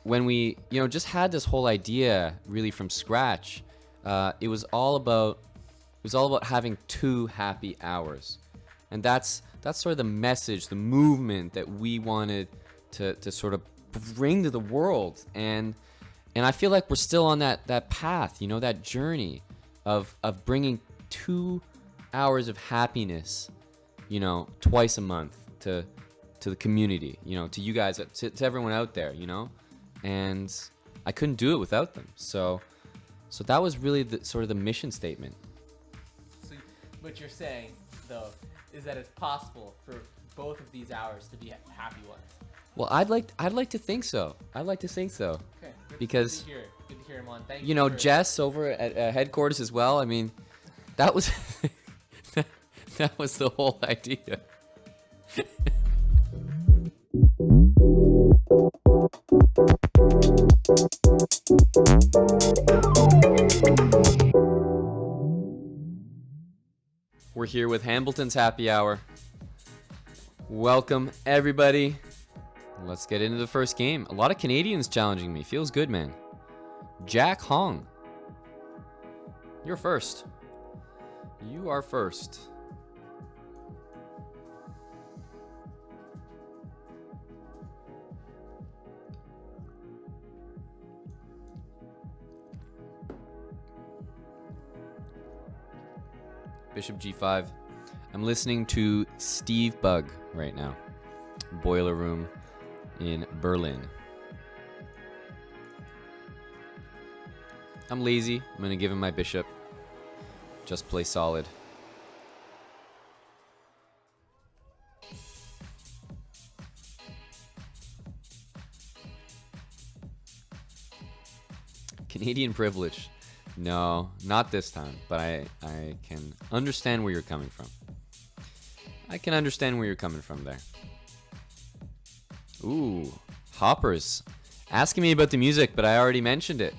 when we, just had this whole idea really from scratch, it was all about having 2 happy hours, and that's sort of the message, the movement that we wanted to sort of bring to the world, and I feel like we're still on that path, that journey of bringing 2 hours of happiness, twice a month to the community, to you guys, to everyone out there, and I couldn't do it without them. So that was really the sort of the mission statement. So what you're saying, though, is that it's possible for both of these hours to be happy ones. Well, I'd like to think so. Okay. Because good to hear, Mon. Thank you. Jess over at headquarters as well. I mean, that was that was the whole idea. We're here with Hambleton's Happy Hour. Welcome, everybody. Let's get into the first game. A lot of Canadians challenging me. Feels good, man. Jack Hong. You're first. You are first. Bishop G5. I'm listening to Steve Bug right now. Boiler Room in Berlin. I'm lazy. I'm going to give him my bishop. Just play solid. Canadian privilege. No, not this time, but I can understand where you're coming from. I can understand where you're coming from there. Ooh, Hoppers. Asking me about the music, but I already mentioned it.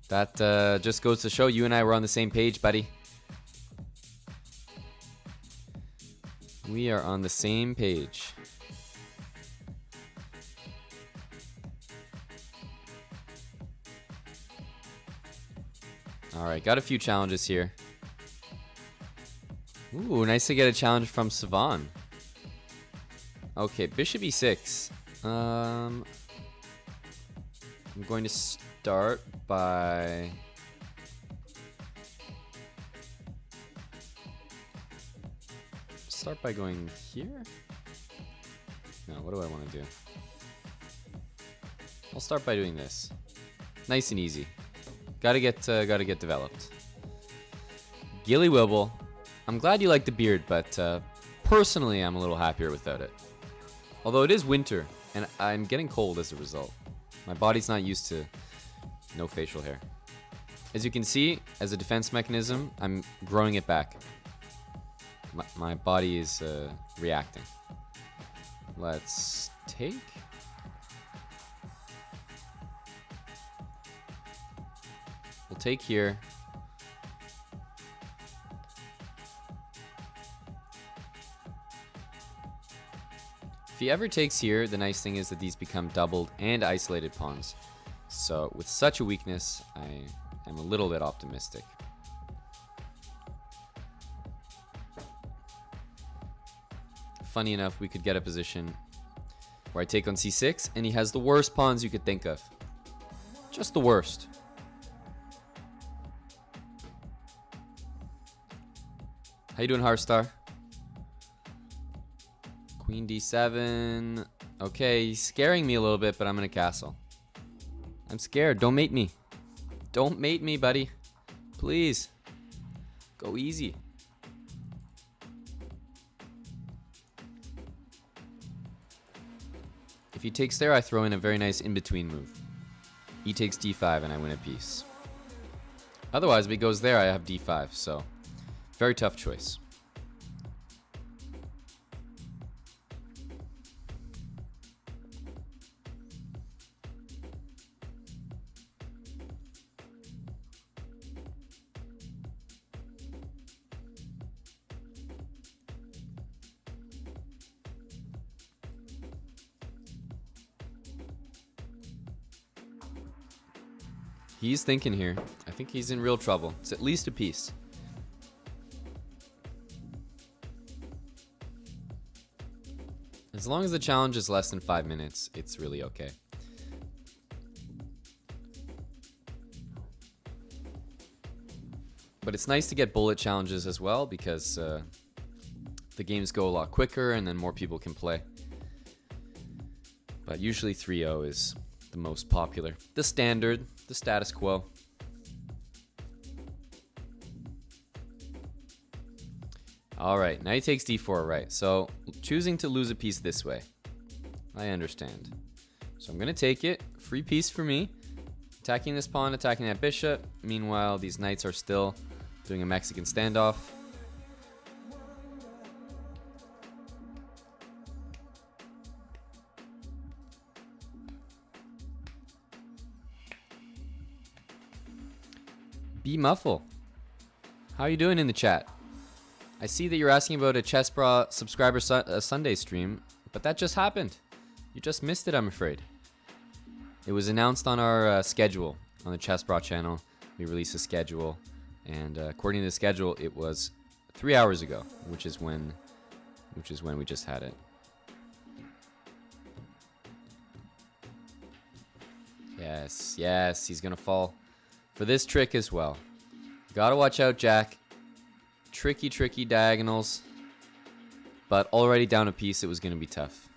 That just goes to show you and I were on the same page, buddy. We are on the same page. Alright, got a few challenges here. Ooh, nice to get a challenge from Savan. Okay, bishop e6. I'm going to start by... going here? No, what do I want to do? I'll start by doing this. Nice and easy. Gotta get developed. Gilly Wibble. I'm glad you like the beard, but personally, I'm a little happier without it. Although it is winter, and I'm getting cold as a result. My body's not used to no facial hair. As you can see, as a defense mechanism, I'm growing it back. My body is reacting. Let's take. We'll take here. If he ever takes here, the nice thing is that these become doubled and isolated pawns. So with such a weakness, I am a little bit optimistic. Funny enough, we could get a position where I take on c6 and he has the worst pawns you could think of. Just the worst. How you doing, Harstar? Queen d7. Okay, he's scaring me a little bit, but I'm gonna castle. I'm scared. Don't mate me. Don't mate me, buddy. Please. Go easy. If he takes there, I throw in a very nice in-between move. He takes d5 and I win a piece. Otherwise, if he goes there, I have d5, so very tough choice. He's thinking here. I think he's in real trouble. It's at least a piece. As long as the challenge is less than 5 minutes, it's really okay. But it's nice to get bullet challenges as well because the games go a lot quicker and then more people can play. But usually 3-0 is the most popular. The standard, the status quo. All right, now he takes d4, right? So choosing to lose a piece this way. I understand. So I'm gonna take it. Free piece for me. Attacking this pawn, attacking that bishop. Meanwhile, these knights are still doing a Mexican standoff. B Muffle, how are you doing in the chat? I see that you're asking about a chessbrah subscriber Sunday stream, but that just happened. You just missed it, I'm afraid. It was announced on our schedule on the chessbrah channel. We released a schedule, and according to the schedule, it was 3 hours ago, which is when we just had it. Yes, yes, he's gonna fall for this trick as well. Gotta watch out, Jack. Tricky, tricky diagonals. But already down a piece, it was gonna be tough.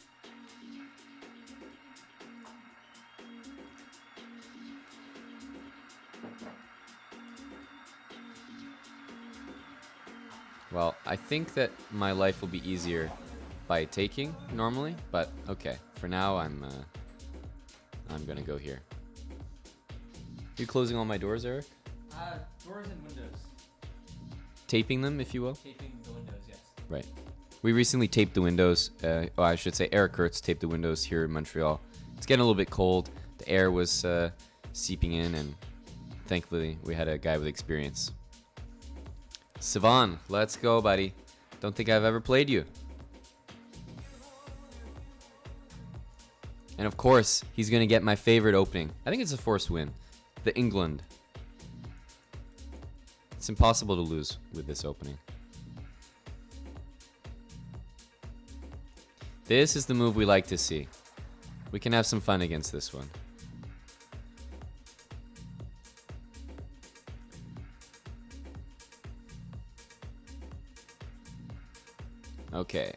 Well, I think that my life will be easier by taking normally, but okay. For now, I'm gonna go here. You closing all my doors, Eric? Doors and windows. Taping them, if you will. Taping the windows, yes. Right. We recently taped the windows. I should say Eric Kurtz taped the windows here in Montreal. It's getting a little bit cold. The air was seeping in, and thankfully we had a guy with experience. Sivan, let's go, buddy. Don't think I've ever played you. And of course, he's going to get my favorite opening. I think it's a forced win. The England. It's impossible to lose with this opening. This is the move we like to see. We can have some fun against this one. Okay.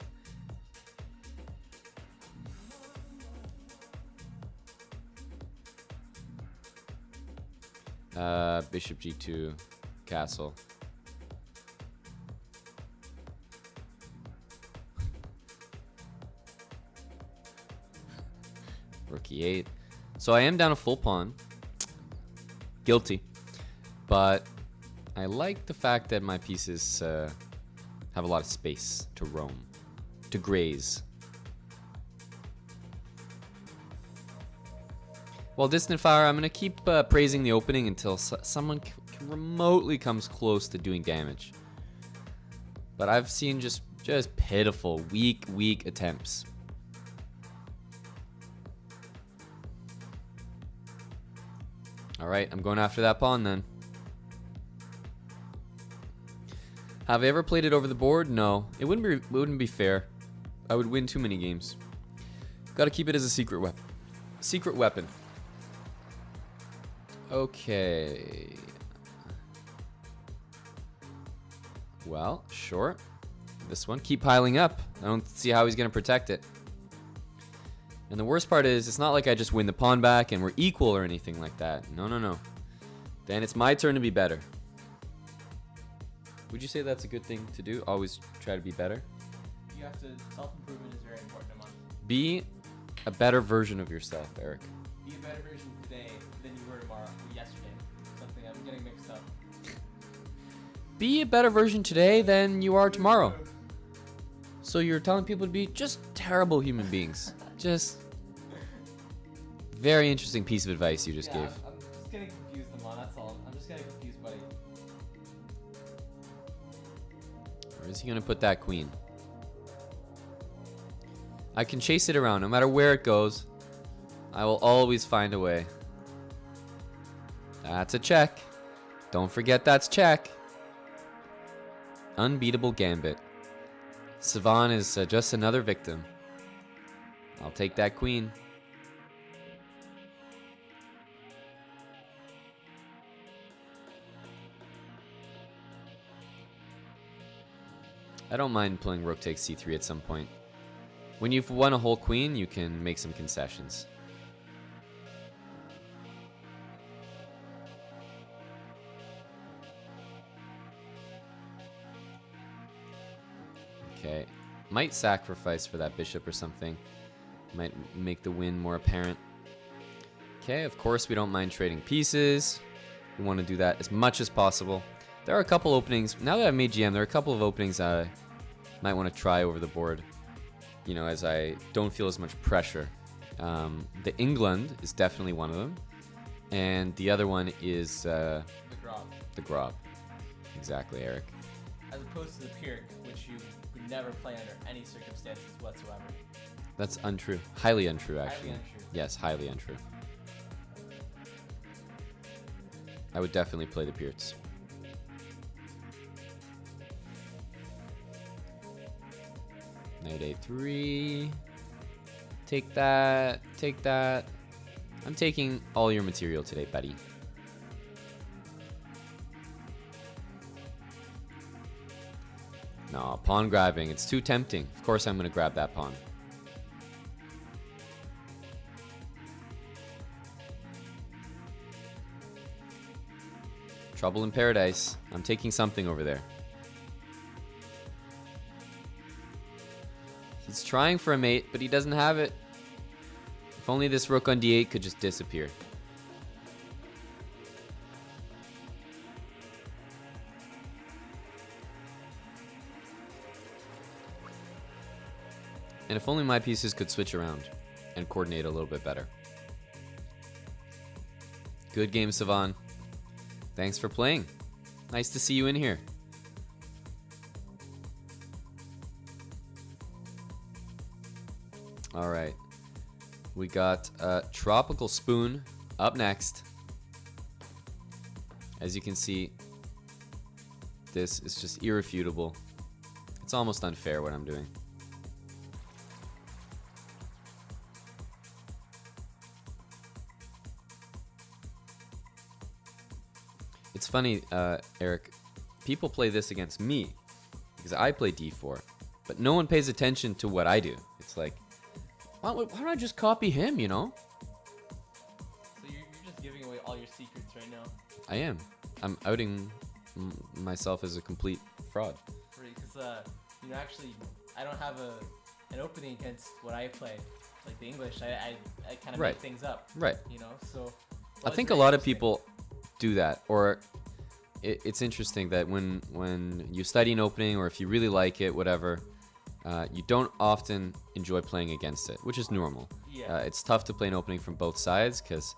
Bishop g2, castle. Rook e8. So I am down a full pawn. Guilty. But I like the fact that my pieces have a lot of space to roam, to graze. Well, Distant Fire, I'm going to keep praising the opening until someone remotely comes close to doing damage. But I've seen just pitiful, weak attempts. Alright, I'm going after that pawn then. Have I ever played it over the board? No. It wouldn't be fair. I would win too many games. Gotta keep it as a secret weapon. Secret weapon. Okay. Well, sure. This one, keep piling up. I don't see how he's gonna protect it. And the worst part is, it's not like I just win the pawn back and we're equal or anything like that. No. Then it's my turn to be better. Would you say that's a good thing to do? Always try to be better? You have to, self-improvement is very important, Amon. Be a better version of yourself, Eric. Be a better version today than you were tomorrow, yesterday. Something I'm getting mixed up. Be a better version today than you are tomorrow. So you're telling people to be just terrible human beings. Just very interesting piece of advice you just gave. I'm just getting confused, Amon, that's all. I'm just getting confused, buddy. Where is he going to put that queen? I can chase it around. No matter where it goes, I will always find a way. That's a check. Don't forget that's check. Unbeatable gambit. Savan is just another victim. I'll take that queen. I don't mind playing rook takes c3 at some point. When you've won a whole queen, you can make some concessions. Okay, might sacrifice for that bishop or something. Might make the win more apparent. Okay, of course we don't mind trading pieces. We want to do that as much as possible. There are a couple openings. Now that I've made GM, there are a couple of openings I might want to try over the board. You know, as I don't feel as much pressure. The England is definitely one of them. And the other one is... The Grob. The Grob. Exactly, Eric. As opposed to the Pyrrhic, which you would never play under any circumstances whatsoever. That's untrue. Highly untrue, actually. Highly untrue. Yes, highly untrue. I would definitely play the Pyrrhics. Knight a3. Take that. Take that. I'm taking all your material today, buddy. No, pawn grabbing. It's too tempting. Of course I'm going to grab that pawn. Trouble in paradise. I'm taking something over there. He's trying for a mate, but he doesn't have it. If only this rook on d8 could just disappear. And if only my pieces could switch around and coordinate a little bit better. Good game, Savan. Thanks for playing. Nice to see you in here. All right. We got Tropical Spoon up next. As you can see, this is just irrefutable. It's almost unfair what I'm doing. It's funny, Eric, people play this against me because I play d4, but no one pays attention to what I do. It's like, why don't I just copy him, you know? So you're just giving away all your secrets right now. I am. I'm outing myself as a complete fraud. Because, you know, actually, I don't have an opening against what I play. Like the English, I kind of Right. make things up. Right. You know, so... I think a lot of people do that, or it's interesting that when you study an opening, or if you really like it, whatever, you don't often enjoy playing against it, which is normal. Yeah. It's tough to play an opening from both sides because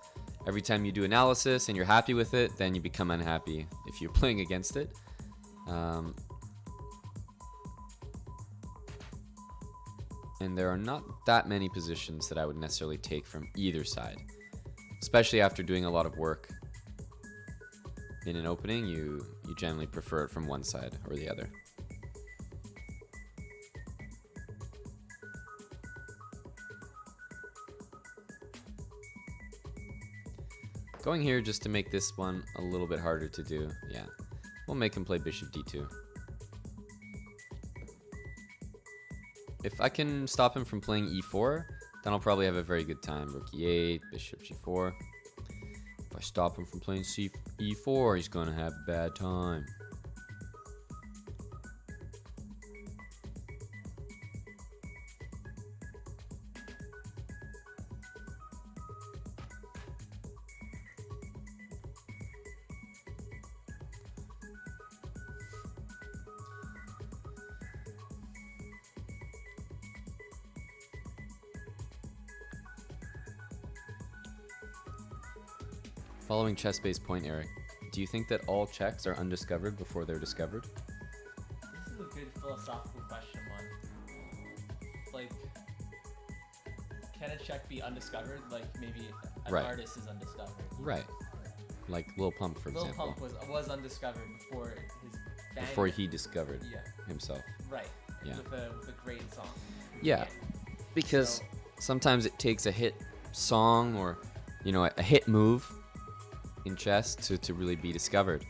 every time you do analysis and you're happy with it, then you become unhappy if you're playing against it. And there are not that many positions that I would necessarily take from either side, especially after doing a lot of work in an opening. You generally prefer it from one side or the other. Going here just to make this one a little bit harder to do. Yeah, we'll make him play bishop d2. If I can stop him from playing e4, then I'll probably have a very good time. Rook e8, bishop g4. If I stop him from playing e4, he's going to have a bad time. Following chess-based point, Eric, do you think that all checks are undiscovered before they're discovered? This is a good philosophical question, one. Like, can a check be undiscovered? Like maybe an Right. artist is undiscovered. Right. Like Lil Pump, for Lil example, Pump was undiscovered before his band. before he discovered Yeah. himself. Right. Yeah. With a great song. Yeah, because So- sometimes it takes a hit song or, a hit move in chess to really be discovered.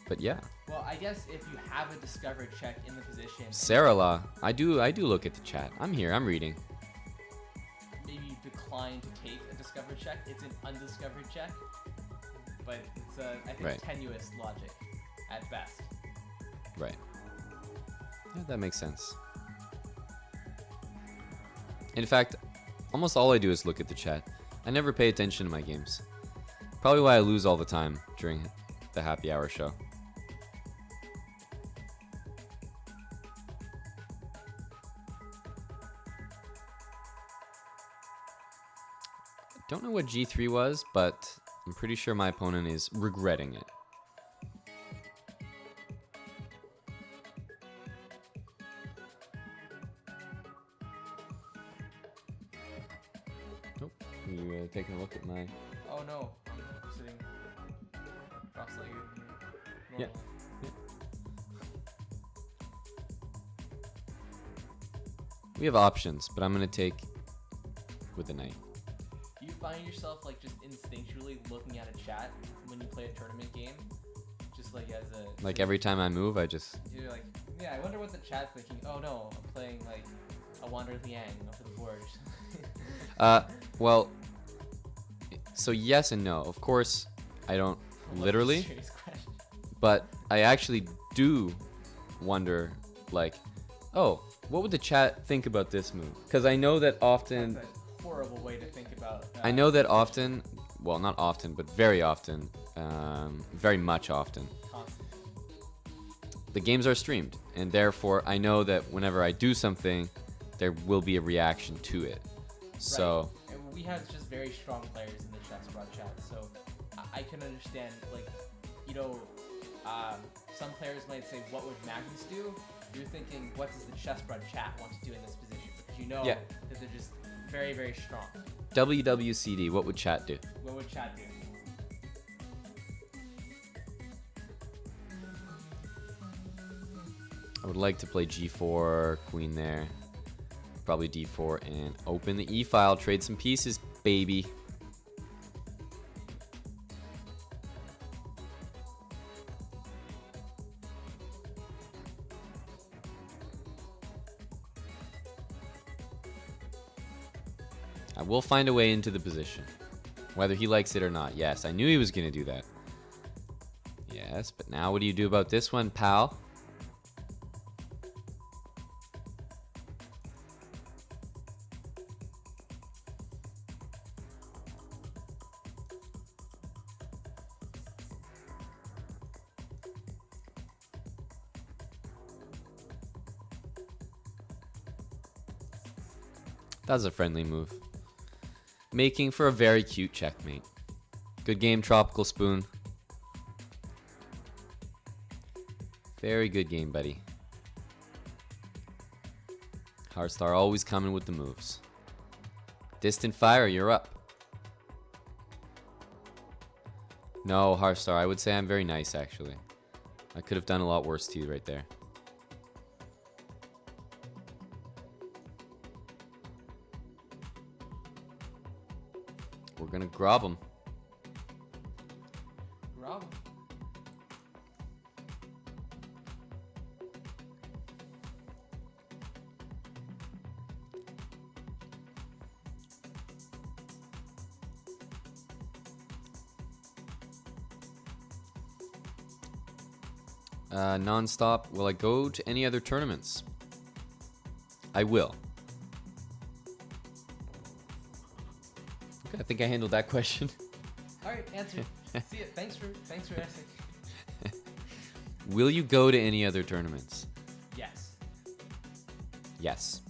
But yeah, Well, I guess if you have a discovered check in the position, Sarah Law, I do look at the chat. I'm here. I'm reading. maybe you decline to take a discovered check. It's an undiscovered check, but it's I think Right. tenuous logic at best. Right. Yeah, that makes sense. In fact, almost all I do is look at the chat. I never pay attention to my games. Probably why I lose all the time during the happy hour show. Don't know what G3 was, but I'm pretty sure my opponent is regretting it. Oh, you taking a look at my... Oh no, I'm sitting cross-legged. Yeah. Normal. We have options, but I'm going to take with the knight. Do you find yourself like just instinctually looking at a chat when you play a tournament game? Just like as a Like every time I move, I just... you're like, yeah, I wonder what the chat's thinking. Oh no, I'm playing like a Wander Liang off of the board. Well, so yes and no. Of course, I don't literally, Serious question. but I actually do wonder, like, oh, what would the chat think about this move? Because I know that often... That's a horrible way to think about. I know that often, well, not often, but very often, very much often, Constant. the games are streamed, and therefore I know that whenever I do something, there will be a reaction to it. So, Right. And we have just very strong players in the chessbrah chat, so I can understand, like, some players might say, what would Magnus do? You're thinking, what does the chessbrah chat want to do in this position? Because you know Yeah. that they're just very, very strong. WWCD, what would chat do? What would chat do? I would like to play G4, queen there. Probably D4 and open the E file, trade some pieces, baby. I will find a way into the position, whether he likes it or not. Yes, I knew he was going to do that. Yes, but now what do you do about this one, pal? That was a friendly move. Making for a very cute checkmate. Good game, Tropical Spoon. Very good game, buddy. Heartstar always coming with the moves. Distant Fire, you're up. No, Heartstar, I would say I'm very nice, actually. I could have done a lot worse to you right there. We're gonna grab him. Rob? Non-stop. Will I go to any other tournaments? I will. Okay, I think I handled that question. All right, answered. See it. Thanks for asking. Will you go to any other tournaments? Yes. Yes.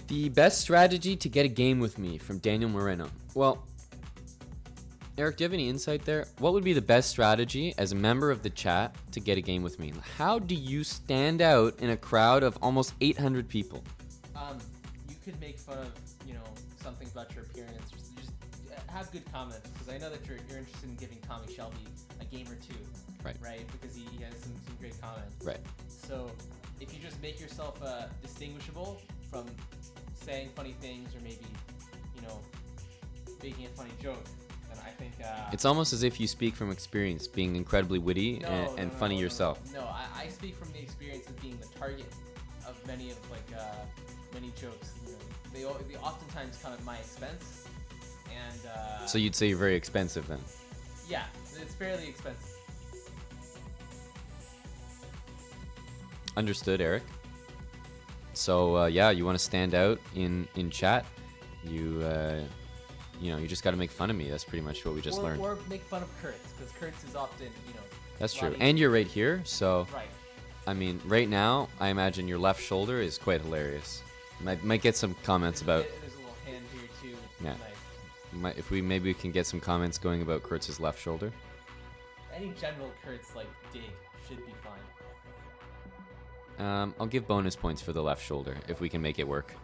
The best strategy to get a game with me from Daniel Moreno. Well, Eric, do you have any insight there? What would be the best strategy as a member of the chat to get a game with me? How do you stand out in a crowd of almost 800 people? You could make fun of, something about your appearance. Just have good comments, because I know that you're interested in giving Tommy Shelby a game or two. Right? Because he has some great comments. Right. So if you just make yourself distinguishable from saying funny things, or maybe, making a funny joke, then I think... it's almost as if you speak from experience, being incredibly witty and funny yourself. No, I speak from the experience of being the target of many jokes. They oftentimes come at my expense, and... So you'd say you're very expensive then? Yeah, it's fairly expensive. Understood, Eric. So yeah, you want to stand out in chat. You just got to make fun of me. That's pretty much what we just learned. Or make fun of Kurtz, because Kurtz is often, That's true. And you're right here, so... Right. I mean, right now, I imagine your left shoulder is quite hilarious. Might get some comments about... There's a little hand here, too. Yeah. Nice. If maybe we can get some comments going about Kurtz's left shoulder. Any general Kurtz, dig should be fine. I'll give bonus points for the left shoulder, if we can make it work.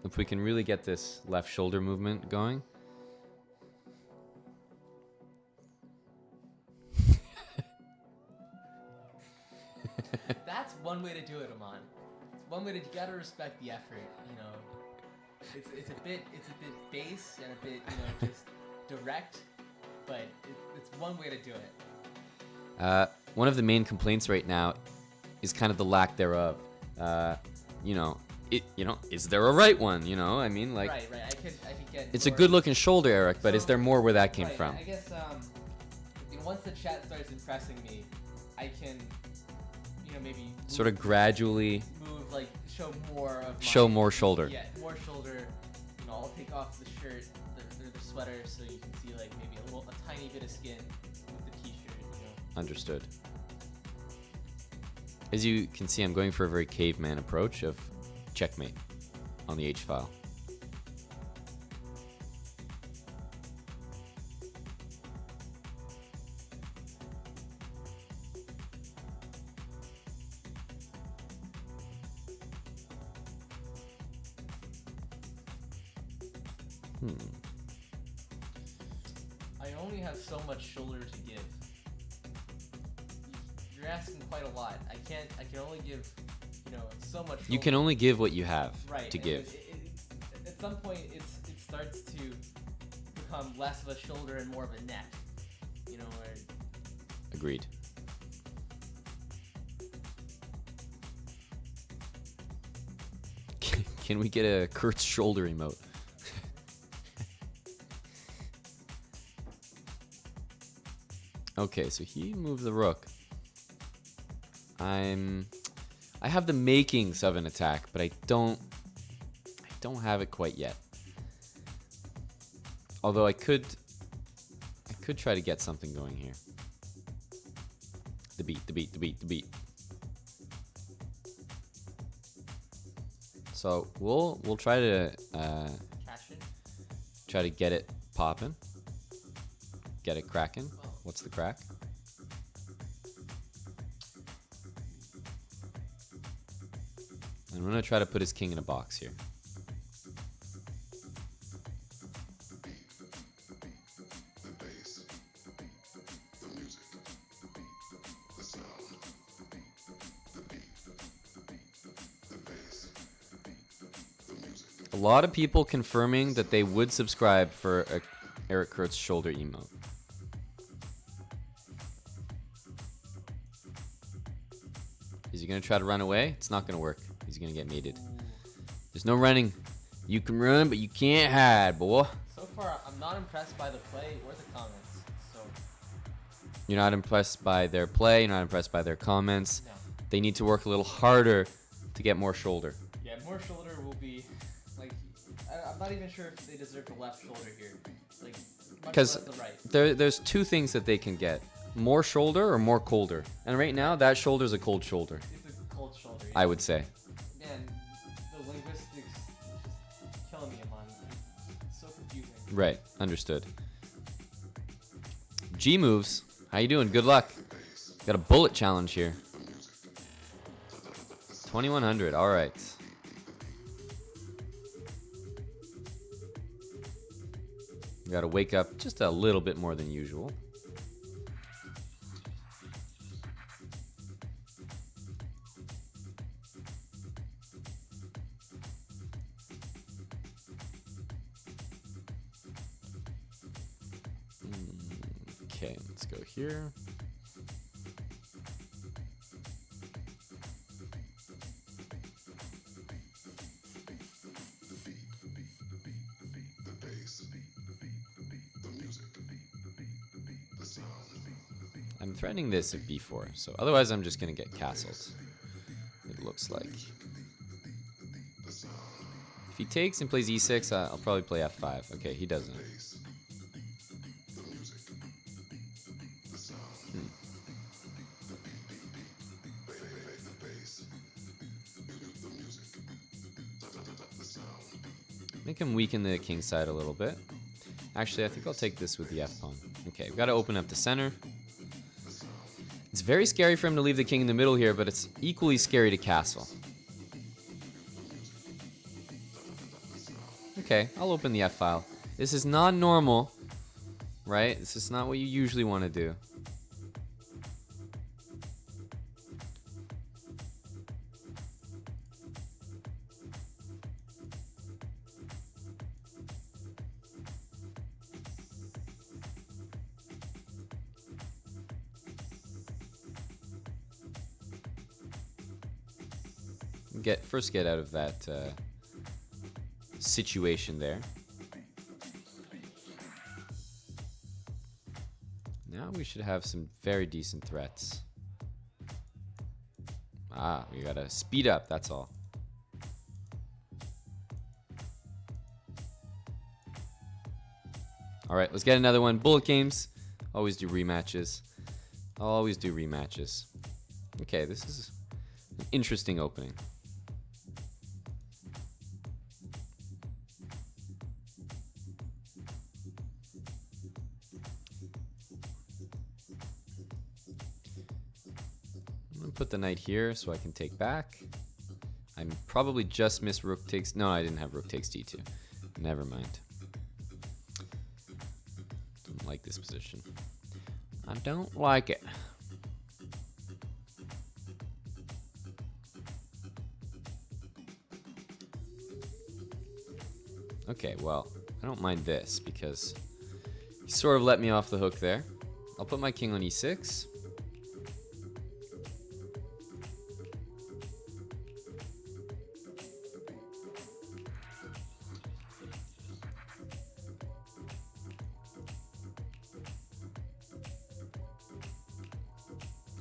If we can really get this left shoulder movement going. That's one way to do it, Aman. It's one way to... You gotta respect the effort, It's a bit base and a bit, just direct, but it's one way to do it. One of the main complaints right now is kind of the lack thereof. Is there a right one? I mean, Right. I could get... It's a good-looking shoulder, Eric, but is there more where that came from? I guess, once the chat starts impressing me, I can, maybe... Sort of gradually... Move, show more of Show more shoulder. Yeah, more shoulder. I'll take off the shirt, the sweater, so you can see, maybe a tiny bit of skin with the t-shirt, Understood. As you can see, I'm going for a very caveman approach of checkmate on the H-file. I only have so much shoulder to give. You're asking quite a lot. I can only give, so much shoulder. You can only give what you have to give. At some point, it starts to become less of a shoulder and more of a neck. Where... Agreed. Can we get a Kurt's shoulder emote? Okay, so he moved the rook. I have the makings of an attack, but I don't have it quite yet. Although I could try to get something going here. The beat. So we'll try to get it popping, get it cracking. What's the crack? I'm gonna try to put his king in a box here. A lot of people confirming that they would subscribe for a Eric Kurtz shoulder emote. Is he gonna try to run away? It's not gonna work. He's gonna get mated. There's no running. You can run, but you can't hide, boy. So far, I'm not impressed by the play or the comments. So you're not impressed by their play. You're not impressed by their comments. No. They need to work a little harder to get more shoulder. Yeah, more shoulder will be I'm not even sure if they deserve the left shoulder here. Because right. There's two things that they can get more shoulder or more colder? And right now, that shoulder's a cold shoulder, It's a cold shoulder. I would say. Man, the linguistics is just killing me, Amon. It's so confusing. Right, understood. G moves. How you doing? Good luck. Got a bullet challenge here. 2100. All right. Got to wake up just a little bit more than usual. Okay, let's go here. I'm threatening this at b4, so otherwise I'm just going to get castled. It looks like. If he takes and plays e6, I'll probably play f5. Okay, he doesn't. Make him weaken the king side a little bit. Actually, I think I'll take this with the f-pawn. Okay, we've got to open up the center. It's very scary for him to leave the king in the middle here, but it's equally scary to castle. Okay, I'll open the f-file. This is not normal, right? This is not what you usually want to do. First get out of that situation there. Now we should have some very decent threats. Ah, we gotta speed up, that's all. Alright, let's get another one. Bullet games. Always do rematches. I'll always do rematches. Okay, this is an interesting opening. Put the knight here so I can take back. I probably just missed rook takes. No, I didn't have rook takes d2. Never mind. Don't like this position. I don't like it. Okay, well, I don't mind this because he sort of let me off the hook there. I'll put my king on e6.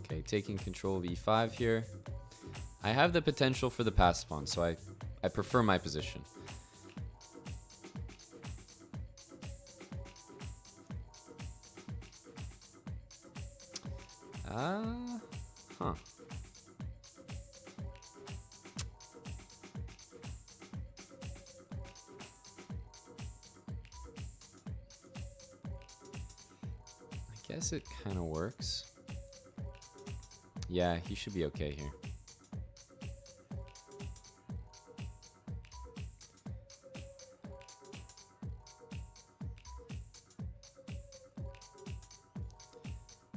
Okay, taking control of e5 here. I have the potential for the pass pawn, so I prefer my position. Huh. I guess it kind of works. Yeah, he should be okay here.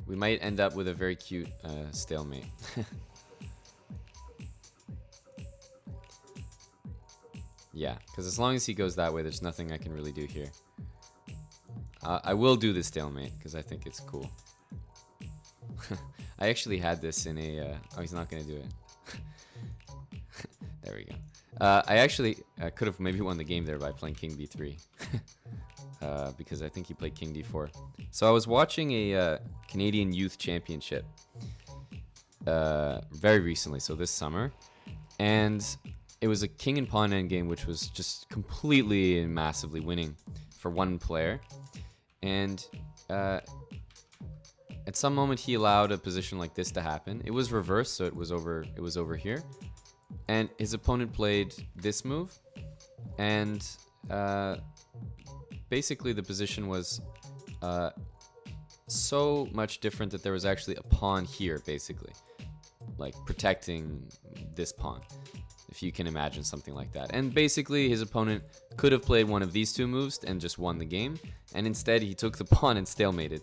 We might end up with a very cute stalemate. Yeah, because as long as he goes that way, there's nothing I can really do here. I will do the stalemate because I think it's cool. I actually had this in a... oh, he's not going to do it. There we go. I actually could have maybe won the game there by playing king b3. Because I think he played king d4. So I was watching a Canadian Youth Championship very recently, so this summer. And it was a king and pawn endgame, which was just completely and massively winning for one player. And at some moment he allowed a position like this to happen. It was reversed, so it was over here. And his opponent played this move. And basically the position was so much different that there was actually a pawn here, basically. Like protecting this pawn, if you can imagine something like that. And basically his opponent could have played one of these two moves and just won the game. And instead he took the pawn and stalemated.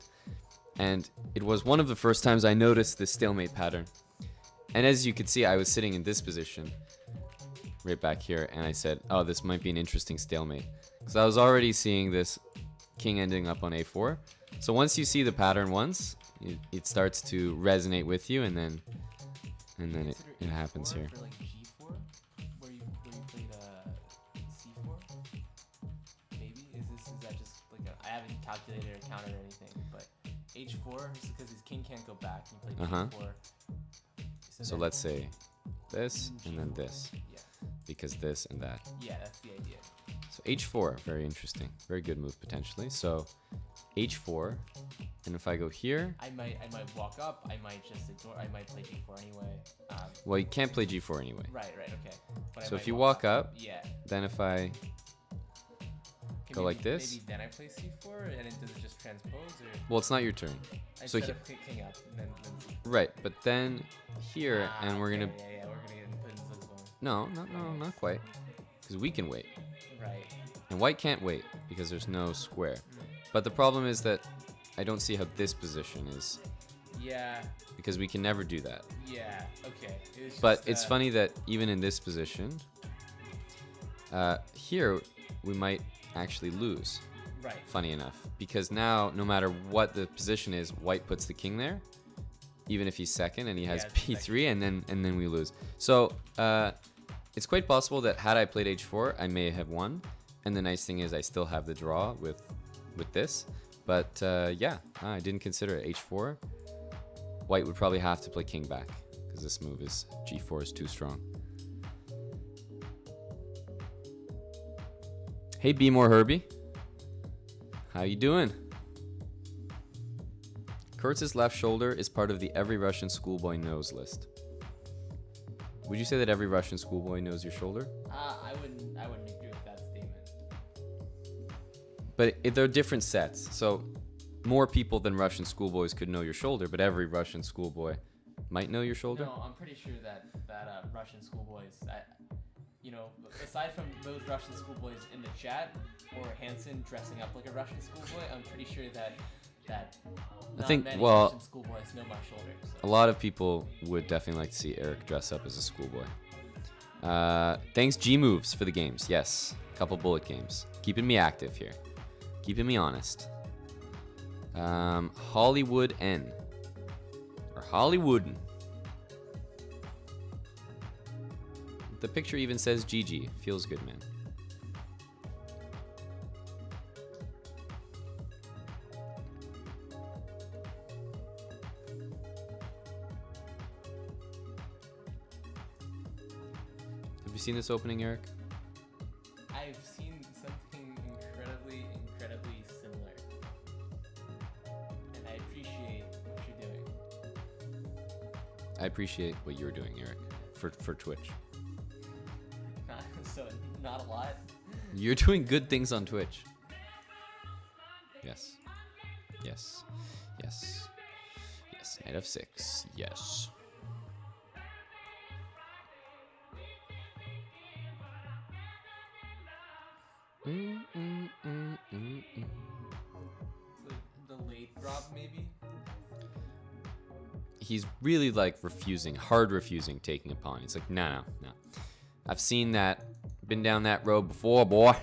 And it was one of the first times I noticed this stalemate pattern. And as you could see, I was sitting in this position right back here, and I said, oh, this might be an interesting stalemate. Because I was already seeing this king ending up on a4. So once you see the pattern once, it starts to resonate with you, and then it happens here. For like G4, where you played C4, maybe is that just like I haven't calculated or counted or anything, but H4 is because his king can't go back. You played G4. So let's say this and then this, because this and that. Yeah, that's the idea. So H4, very interesting, very good move potentially. So H4, and if I go here, I might walk up. I might just ignore. I might play G4 anyway. Well, you can't play G4 anyway. Right, okay. But so if you walk up, yeah. Then if I go like this, maybe then I play C4, and does it just transpose? Or well, it's not your turn. I So set up king up, and then C4. Right, but then here, and we're gonna. Yeah, we're gonna get put into this one. No, not quite, because we can wait. Right. And white can't wait because there's no square. But the problem is that I don't see how this position is. Yeah. Because we can never do that. Yeah. Okay. But it's funny that even in this position, here we might actually lose. Right. Funny enough, because now no matter what the position is, white puts the king there, even if he's second and he has p3, and then we lose. So it's quite possible that had I played h4, I may have won. And the nice thing is I still have the draw with this. But yeah, I didn't consider it. H4. White would probably have to play king back because this move is g4 is too strong. Hey, Be More Herbie. How you doing? Kurtz's left shoulder is part of the Every Russian Schoolboy Knows list. Would you say that every Russian schoolboy knows your shoulder? I wouldn't agree with that statement. But they're different sets. So more people than Russian schoolboys could know your shoulder, but every Russian schoolboy might know your shoulder? No, I'm pretty sure that Russian schoolboys, aside from those Russian schoolboys in the chat, or Hansen dressing up like a Russian schoolboy, I'm pretty sure that I think, many well, Russian schoolboys know my shoulder. So. A lot of people would definitely like to see Eric dress up as a schoolboy. Thanks G Moves for the games. Yes, a couple bullet games. Keeping me active here. Keeping me honest. Hollywood N. Or Hollywooden. The picture even says GG. Feels good, man. Have you seen this opening, Eric? I've seen something incredibly similar. And I appreciate what you're doing. I appreciate what you're doing, Eric, for Twitch. So, not a lot? You're doing good things on Twitch. Yes. Yes. Yes. Yes. Knight of 6. Yes. So, the late drop, maybe? He's really like hard refusing taking a pawn. He's like, no. I've seen that, been down that road before, boy.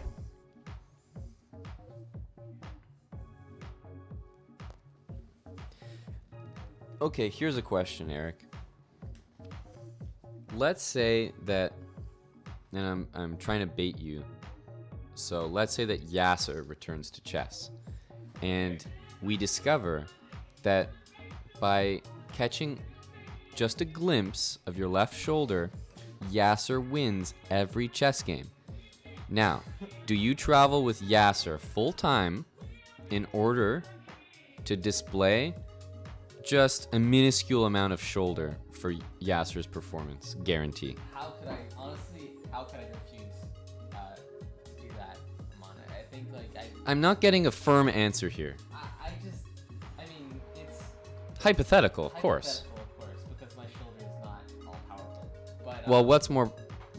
Okay, here's a question, Eric. Let's say that, and I'm trying to bait you. So let's say that Yasser returns to chess, and we discover that by catching just a glimpse of your left shoulder, Yasser wins every chess game. Now, do you travel with Yasser full time in order to display just a minuscule amount of shoulder for Yasser's performance. Guarantee. How could I refuse to do that, Amana? I think I'm not getting a firm answer here. I mean, it's Hypothetical, of course. hypothetical, of course, because my shoulder is not all powerful. But Well, what's more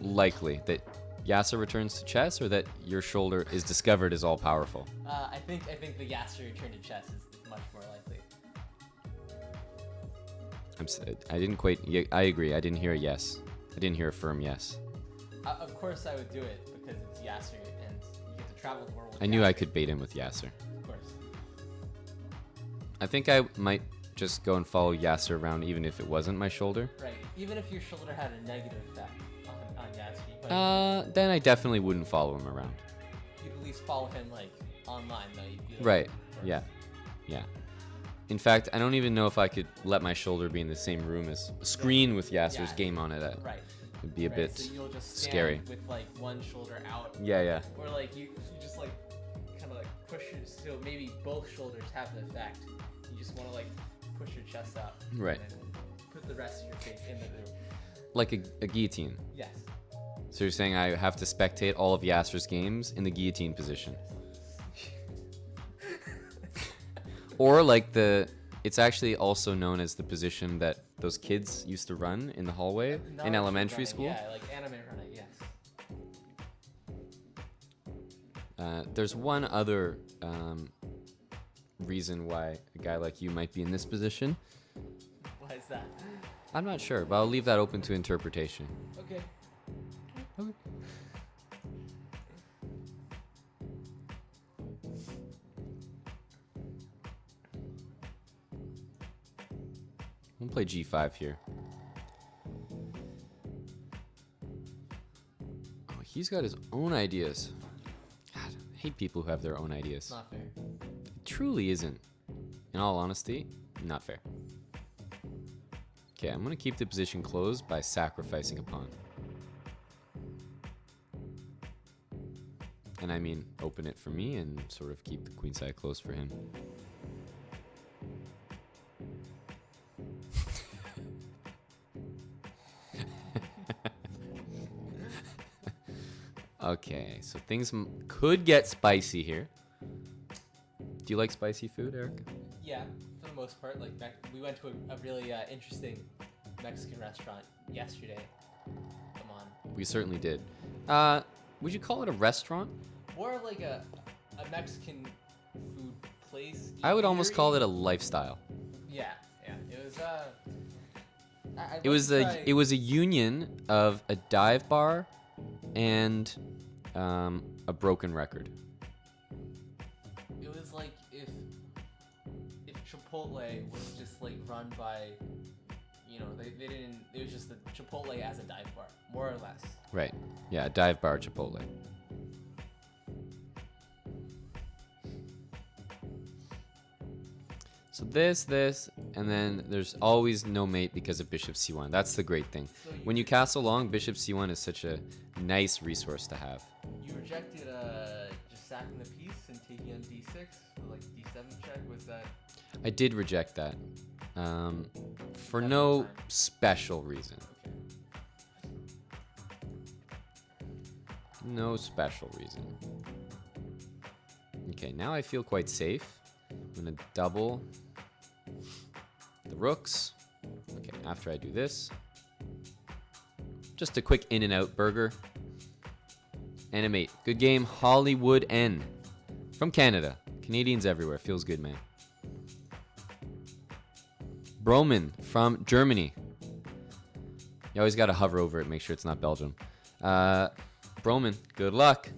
likely, that Yasser returns to chess, or that your shoulder is discovered as all powerful? I think the Yasser return to chess is much more likely. I didn't quite. I agree. I didn't hear a yes. I didn't hear a firm yes. Of course, I would do it because it's Yasser, and you get to travel the world with I knew I Yasser. could bait him with Yasser. Of course. I think I might just go and follow Yasser around, even if it wasn't my shoulder. Right. Even if your shoulder had a negative effect on Yasser, but Then I definitely wouldn't follow him around. you'd at least follow him like online, though. You'd be like, Right. of course. Yeah. Yeah. In fact, I don't even know if I could let my shoulder be in the same room as a screen with Yasser's Yeah. game on it. Right. It'd be a Right, bit so you'll just stand scary. with like one shoulder out, Yeah, yeah. or like you just like kind of like push it so maybe both shoulders have the effect. You just want to like push your chest out, Right. And then put the rest of your face in the room. Like a guillotine. Yes. So you're saying I have to spectate all of Yasser's games in the guillotine position. Or like it's actually also known as the position that those kids used to run in the hallway in Naruto elementary running, school. Yeah, like anime running. Yes. There's one other reason why a guy like you might be in this position. Why is that? I'm not sure, but I'll leave that open to interpretation. Okay. Okay. I'm gonna play G5 here. Oh, he's got his own ideas. God, I hate people who have their own ideas. Not fair. It truly isn't. In all honesty, not fair. Okay, I'm gonna keep the position closed by sacrificing a pawn. And I mean, open it for me and sort of keep the queen side closed for him. Okay, so things could get spicy here. Do you like spicy food, Eric? Yeah, for the most part. Like we went to a really interesting Mexican restaurant yesterday. Come on. We certainly did. Would you call it a restaurant? More like a Mexican food place. I would almost call it a lifestyle. Yeah, yeah. It was It was a union of a dive bar and a broken record. It was like if Chipotle was just like run by, they didn't. It was just the Chipotle as a dive bar, more or less. Right. Yeah, a dive bar Chipotle. So this, and then there's always no mate because of bishop c1. That's the great thing. So When you castle long, bishop c1 is such a nice resource to have. You rejected just sacking the piece and taking on d6 for like d7 check. Was that? I did reject that. For That's no fine. special reason. Okay. No special reason. Okay, now I feel quite safe. I'm gonna double the rooks. Okay, after I do this, just a quick in and out burger. And a mate. Good game, Hollywood N. From Canada. Canadians everywhere. Feels good, man. Broman from Germany. You always gotta hover over it, make sure it's not Belgium. Broman, good luck.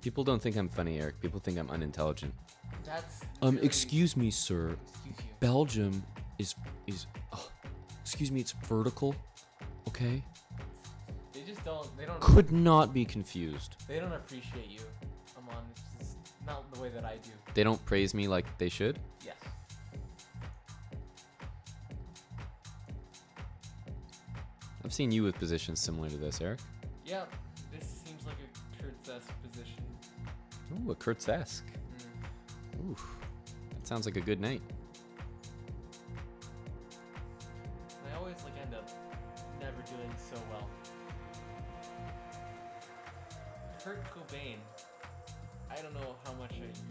People don't think I'm funny, Eric. People think I'm unintelligent. That's. Really, Excuse me, sir. Excuse you. Belgium is excuse me, it's vertical. okay? They just don't. They don't. Could not be confused. They don't appreciate you, Amon. It's just not the way that I do. They don't praise me like they should? Yes. I've seen you with positions similar to this, Eric. Yeah. This seems like a Kurt's position. Ooh, a Kurtz-esque. Ooh, that sounds like a good night. I always like end up never doing so well. Kurt Cobain. I don't know how much I agree with.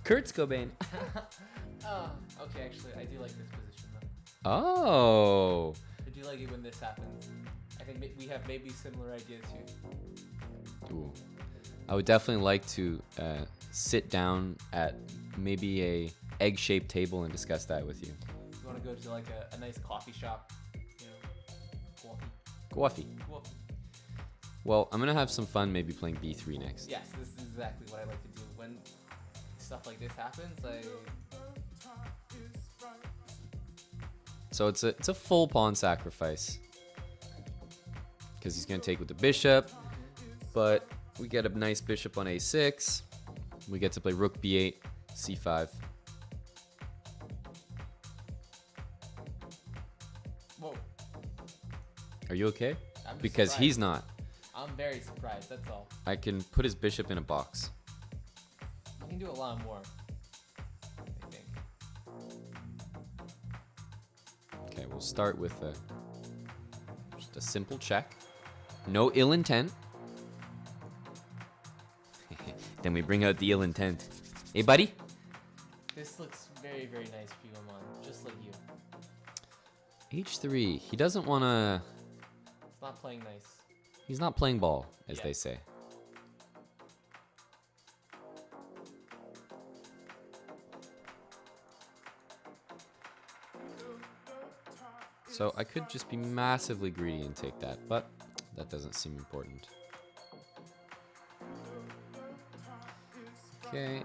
Kurt Cobain. Okay, actually, I do like this position though. Oh. I do like it when this happens. I think we have maybe similar ideas here. Ooh. I would definitely like to sit down at maybe a egg-shaped table and discuss that with you. You want to go to like a nice coffee shop, you know, Coffee. coffee. Well, I'm gonna have some fun maybe playing B3 next. Yes, this is exactly what I like to do when stuff like this happens. So it's a full pawn sacrifice because he's gonna take with the bishop, but we get a nice bishop on a6. We get to play rook b8, c5. Whoa. Are you okay? I'm just Because surprised. he's not. I'm very surprised. That's all. I can put his bishop in a box. You can do a lot more. I think. Okay, we'll start with just a simple check. No ill intent. Then we bring out the ill intent. Hey, buddy. This looks very, very nice for you, Amon. Just like you. H3. He doesn't want to... It's not playing nice. He's not playing ball, as Yeah. they say. So I could just be massively greedy and take that, but that doesn't seem important. Okay.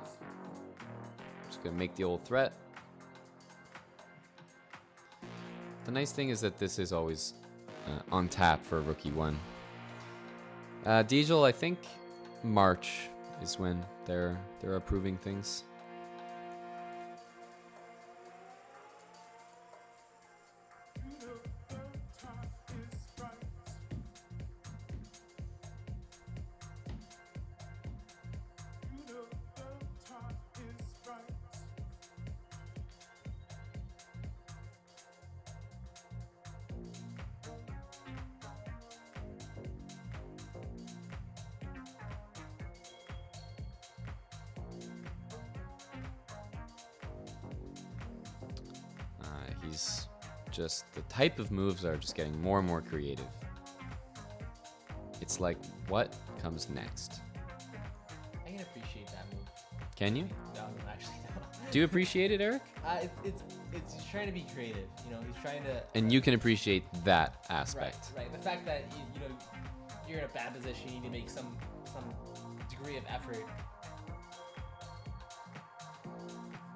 Just gonna make the old threat. The nice thing is that this is always on tap for rook e1. Diesel, I think March is when they're approving things. He's just, the type of moves are just getting more and more creative. It's like, what comes next? I can appreciate that move. Can you? No, actually no. Do you appreciate it, Eric? It's he's trying to be creative. You know, he's trying to. And you can appreciate that aspect. Right. The fact that you know you're in a bad position, you need to make some degree of effort.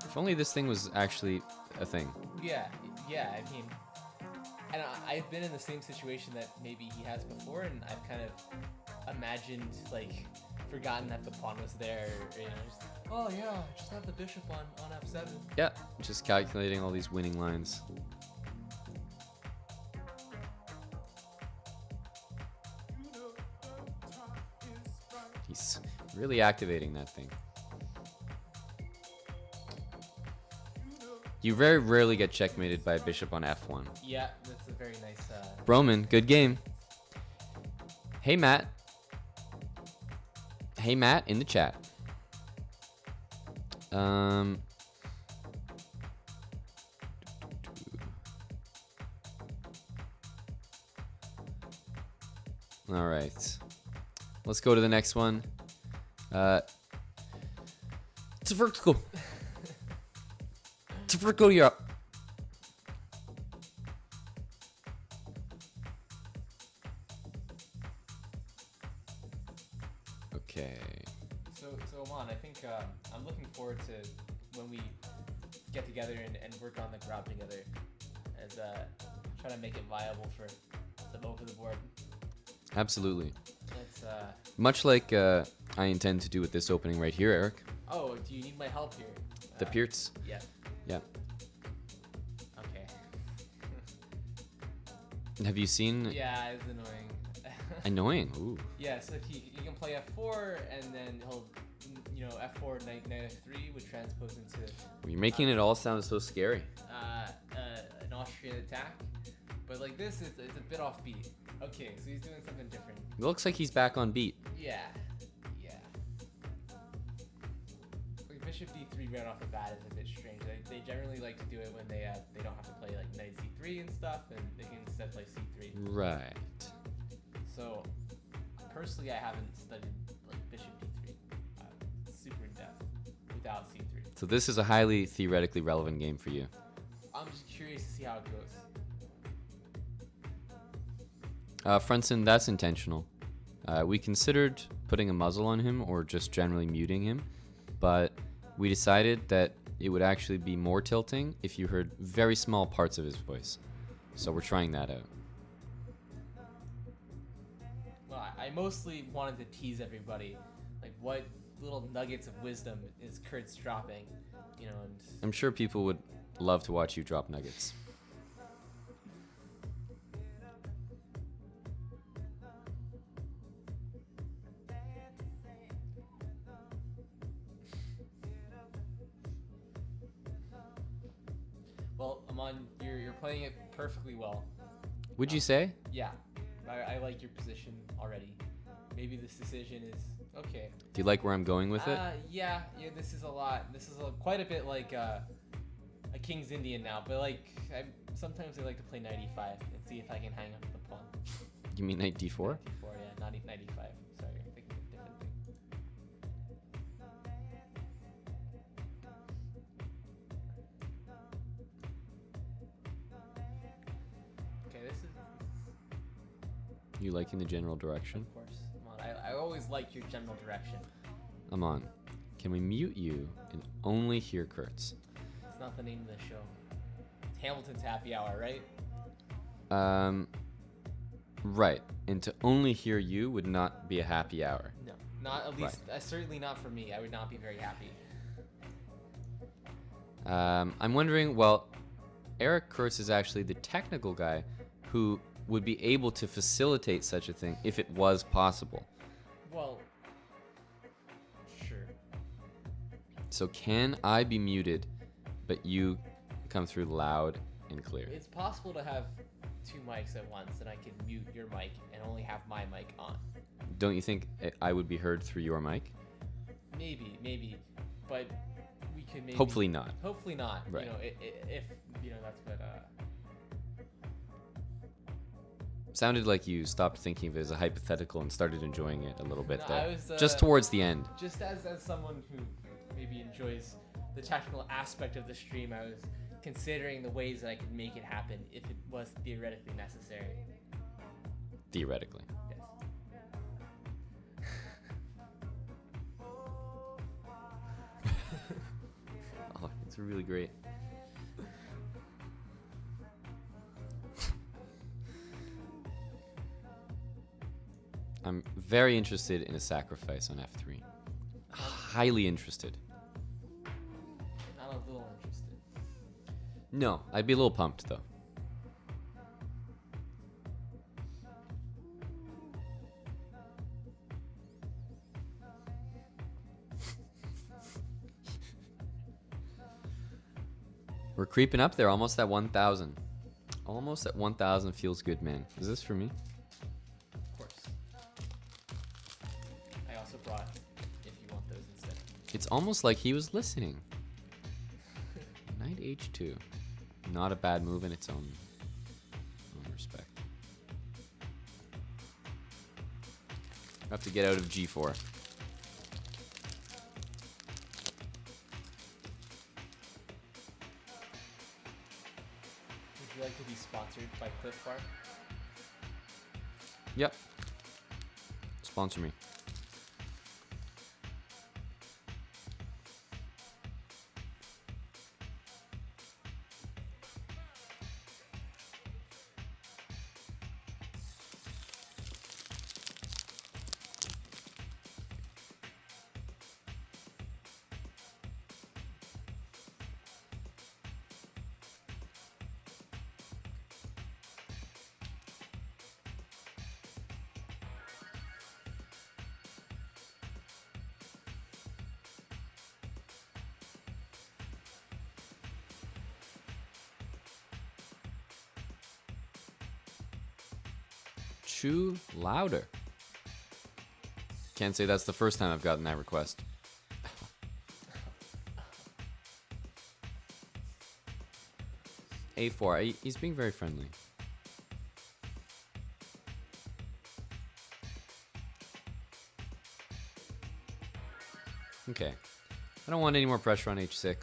If only this thing was actually a thing. Yeah. I mean, and I've been in the same situation that maybe he has before, and I've kind of imagined, like, forgotten that the pawn was there. You know, just, oh yeah, just have the bishop on f7. Yeah, just calculating all these winning lines. He's really activating that thing. You very rarely get checkmated by a bishop on f1. Yeah, that's a very nice. Broman, good game. Hey, Matt. Hey, Matt, in the chat. All right. Let's go to the next one. It's a vertical. It's a vertical, you're up. Okay. So Aman, I think I'm looking forward to when we get together and work on the grab together, as try to make it viable for the over the board. Absolutely. It's Much like I intend to do with this opening right here, Eric. Oh, do you need my help here? The Pirts. Yeah. Yeah. Okay. Have you seen? Yeah, it's annoying. Annoying. Ooh. Yeah, so he can play f4 and then he'll, f4 knight f3 would transpose into. You're making it all sound so scary. An Austrian attack, but like this, it's a bit offbeat. Okay, so he's doing something different. It looks like he's back on beat. Yeah. Like bishop d3 right off the bat is a bit strange. They generally like to do it when they don't have to play like knight c3 and stuff, and they can instead play c3. Right. So, personally, I haven't studied like bishop d3 super in depth without c3. So this is a highly theoretically relevant game for you. I'm just curious to see how it goes. Frunson, that's intentional. We considered putting a muzzle on him or just generally muting him, but we decided that it would actually be more tilting if you heard very small parts of his voice. So we're trying that out. Well, I mostly wanted to tease everybody, like what little nuggets of wisdom is Kurt's dropping, and I'm sure people would love to watch you drop nuggets. Well, Aman, you're playing it perfectly well. Would you say? Yeah, I like your position already. Maybe this decision is okay. Do you like where I'm going with it? Yeah. This is a lot. This is quite a bit like a King's Indian now, but like sometimes I like to play knight e5 and see if I can hang up the pawn. You mean knight d4? D4, yeah, not knight e5. Sorry, I'm thinking of a different thing. Okay, this is You liking the general direction? of course. Come on, I always like your general direction. Aman, can we mute you and only hear Kurtz? It's not the name of the show. It's Hambleton's Happy Hour, right? Right. And to only hear you would not be a happy hour. No, not at least. Certainly not for me. I would not be very happy. I'm wondering, well, Eric Kurtz is actually the technical guy who would be able to facilitate such a thing if it was possible. Well, sure. So can I be muted, but you come through loud and clear? It's possible to have two mics at once, and I could mute your mic and only have my mic on. Don't you think I would be heard through your mic? Maybe, but we could maybe. Hopefully not. Hopefully not. Right. If that's what. Sounded like you stopped thinking of it as a hypothetical and started enjoying it a little bit No, there. I was, just towards the end. Just as someone who maybe enjoys the technical aspect of the stream, I was considering the ways that I could make it happen if it was theoretically necessary. Theoretically. Yes. Oh, it's really great. I'm very interested in a sacrifice on f3. Highly interested. Not a little interested. No, I'd be a little pumped though. We're creeping up there, almost at 1,000. Almost at 1,000 feels good, man. Is this for me? Of course. I also brought, if you want those instead. It's almost like he was listening. Knight h2. Not a bad move in its own respect. I have to get out of g4. Would you like to be sponsored by Cliff Bar? Yep. Sponsor me. chew louder. Can't say that's the first time I've gotten that request. A4. He's being very friendly. Okay. I don't want any more pressure on H6. I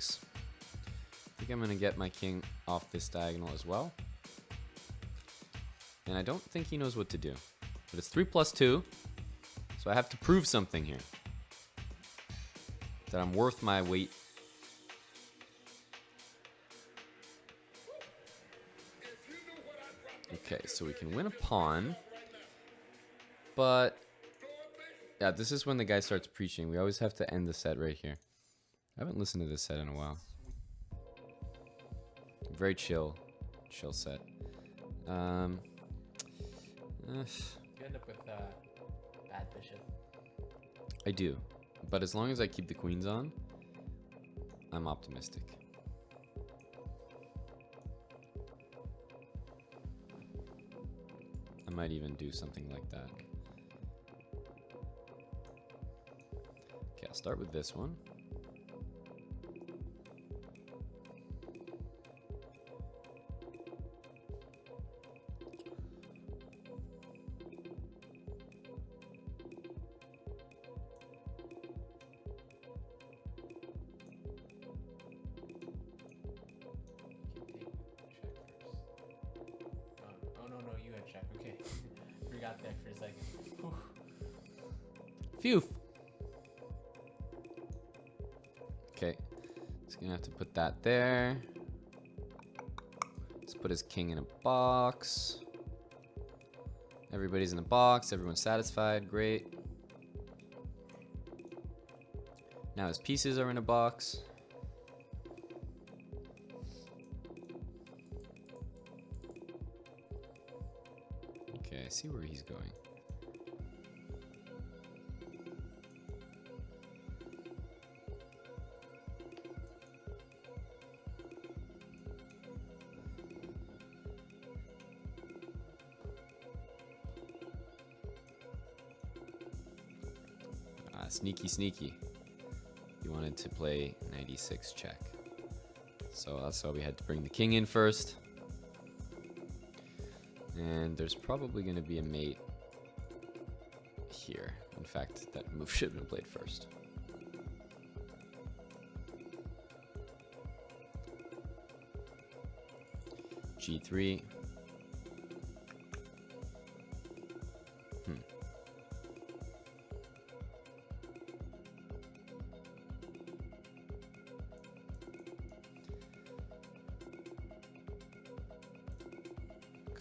think I'm going to get my king off this diagonal as well. And I don't think he knows what to do. But it's 3+2. So I have to prove something here. That I'm worth my weight. Okay, so we can win a pawn. But yeah, this is when the guy starts preaching. We always have to end the set right here. I haven't listened to this set in a while. Very chill set. You end up with bad bishop. I do, but as long as I keep the queens on, I'm optimistic. I might even do something like that. Okay, I'll start with this one. Forgot there for a second. Whew. Phew. Okay, he's gonna have to put that there. Let's put his king in a box. Everybody's in a box. Everyone's satisfied. Great. Now his pieces are in a box. Okay, I see where he's going. Sneaky, sneaky. He wanted to play knight e6 check. So that's why we had to bring the king in first. And there's probably going to be a mate here. In fact, that move should have been played first. G3.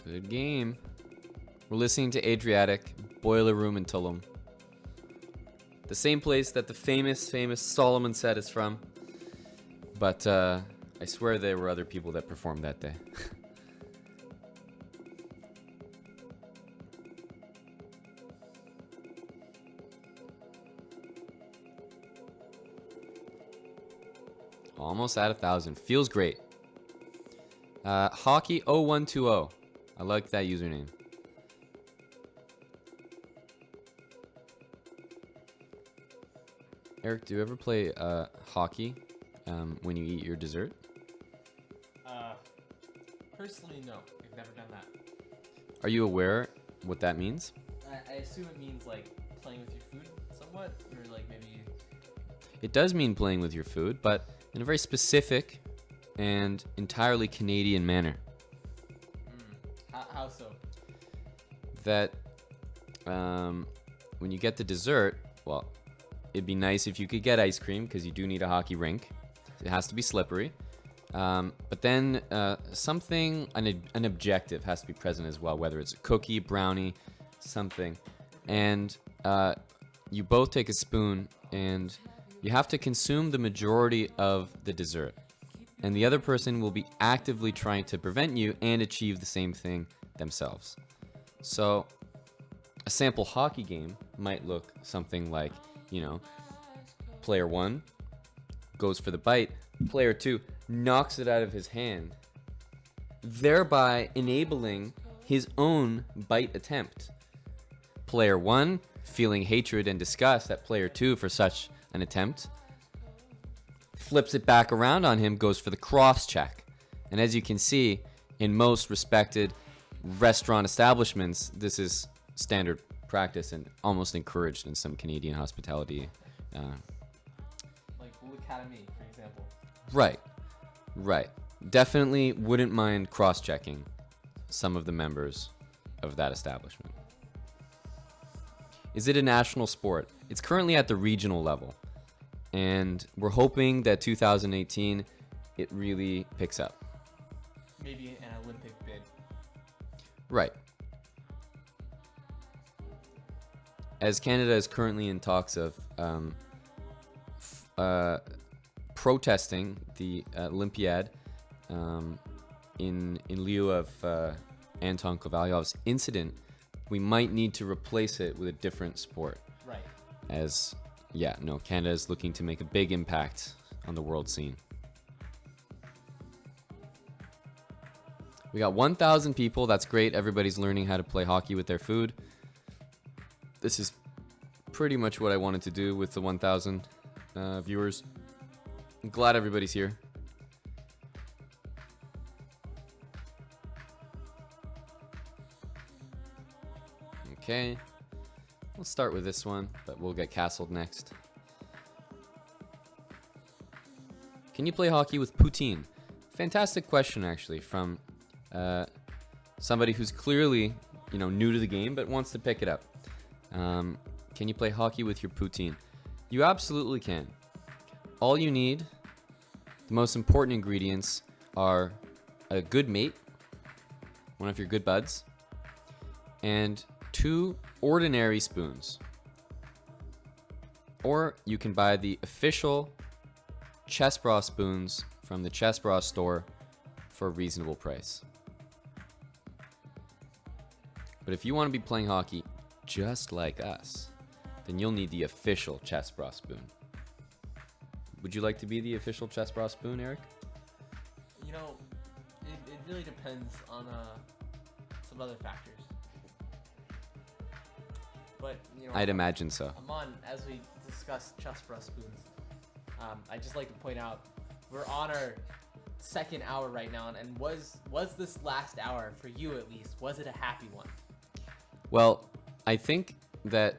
Good game. We're listening to Adriatic, Boiler Room in Tulum. The same place that the famous Solomon set is from. But I swear there were other people that performed that day. Almost at 1,000. Feels great. Hockey 0120. I like that username. Eric, do you ever play hockey when you eat your dessert? Personally, no. I've never done that. Are you aware what that means? I assume it means like playing with your food somewhat, or like maybe. It does mean playing with your food, but in a very specific and entirely Canadian manner. How so? That when you get the dessert, well, it'd be nice if you could get ice cream because you do need a hockey rink. It has to be slippery. But then something, an objective has to be present as well, whether it's a cookie, brownie, something. And you both take a spoon and you have to consume the majority of the dessert. And the other person will be actively trying to prevent you and achieve the same thing themselves. So a sample hockey game might look something like, you know, player 1 goes for the bite, player 2 knocks it out of his hand, thereby enabling his own bite attempt. player 1 feeling hatred and disgust at player 2 for such an attempt, flips it back around on him, goes for the cross check. And as you can see, in most respected restaurant establishments, this is standard practice and almost encouraged in some Canadian hospitality. Like Academy, for example. Right. Definitely wouldn't mind cross-checking some of the members of that establishment. Is it a national sport? It's currently at the regional level, and we're hoping that 2018 it really picks up. Maybe an Olympic bid. Right. As Canada is currently in talks of protesting the Olympiad in lieu of Anton Kovalyov's incident, we might need to replace it with a different sport. Right. As, Canada is looking to make a big impact on the world scene. We got 1,000 people. That's great. Everybody's learning how to play hockey with their food. This is pretty much what I wanted to do with the 1,000 viewers. I'm glad everybody's here. Okay. We'll start with this one, but we'll get castled next. Can you play hockey with poutine? Fantastic question, actually, from somebody who's clearly, new to the game but wants to pick it up. Can you play hockey with your poutine? You absolutely can. All you need, the most important ingredients are a good mate, one of your good buds, and 2 ordinary spoons. Or you can buy the official chessbrah spoons from the chessbrah store for a reasonable price. But if you want to be playing hockey just like us, then you'll need the official chessbrah spoon. Would you like to be the official chessbrah spoon, Eric? It really depends on some other factors. But, I'd imagine so. Aman, as we discuss chessbrah spoons, I'd just like to point out, we're on our second hour right now, and was this last hour, for you at least, was it a happy one? Well, I think that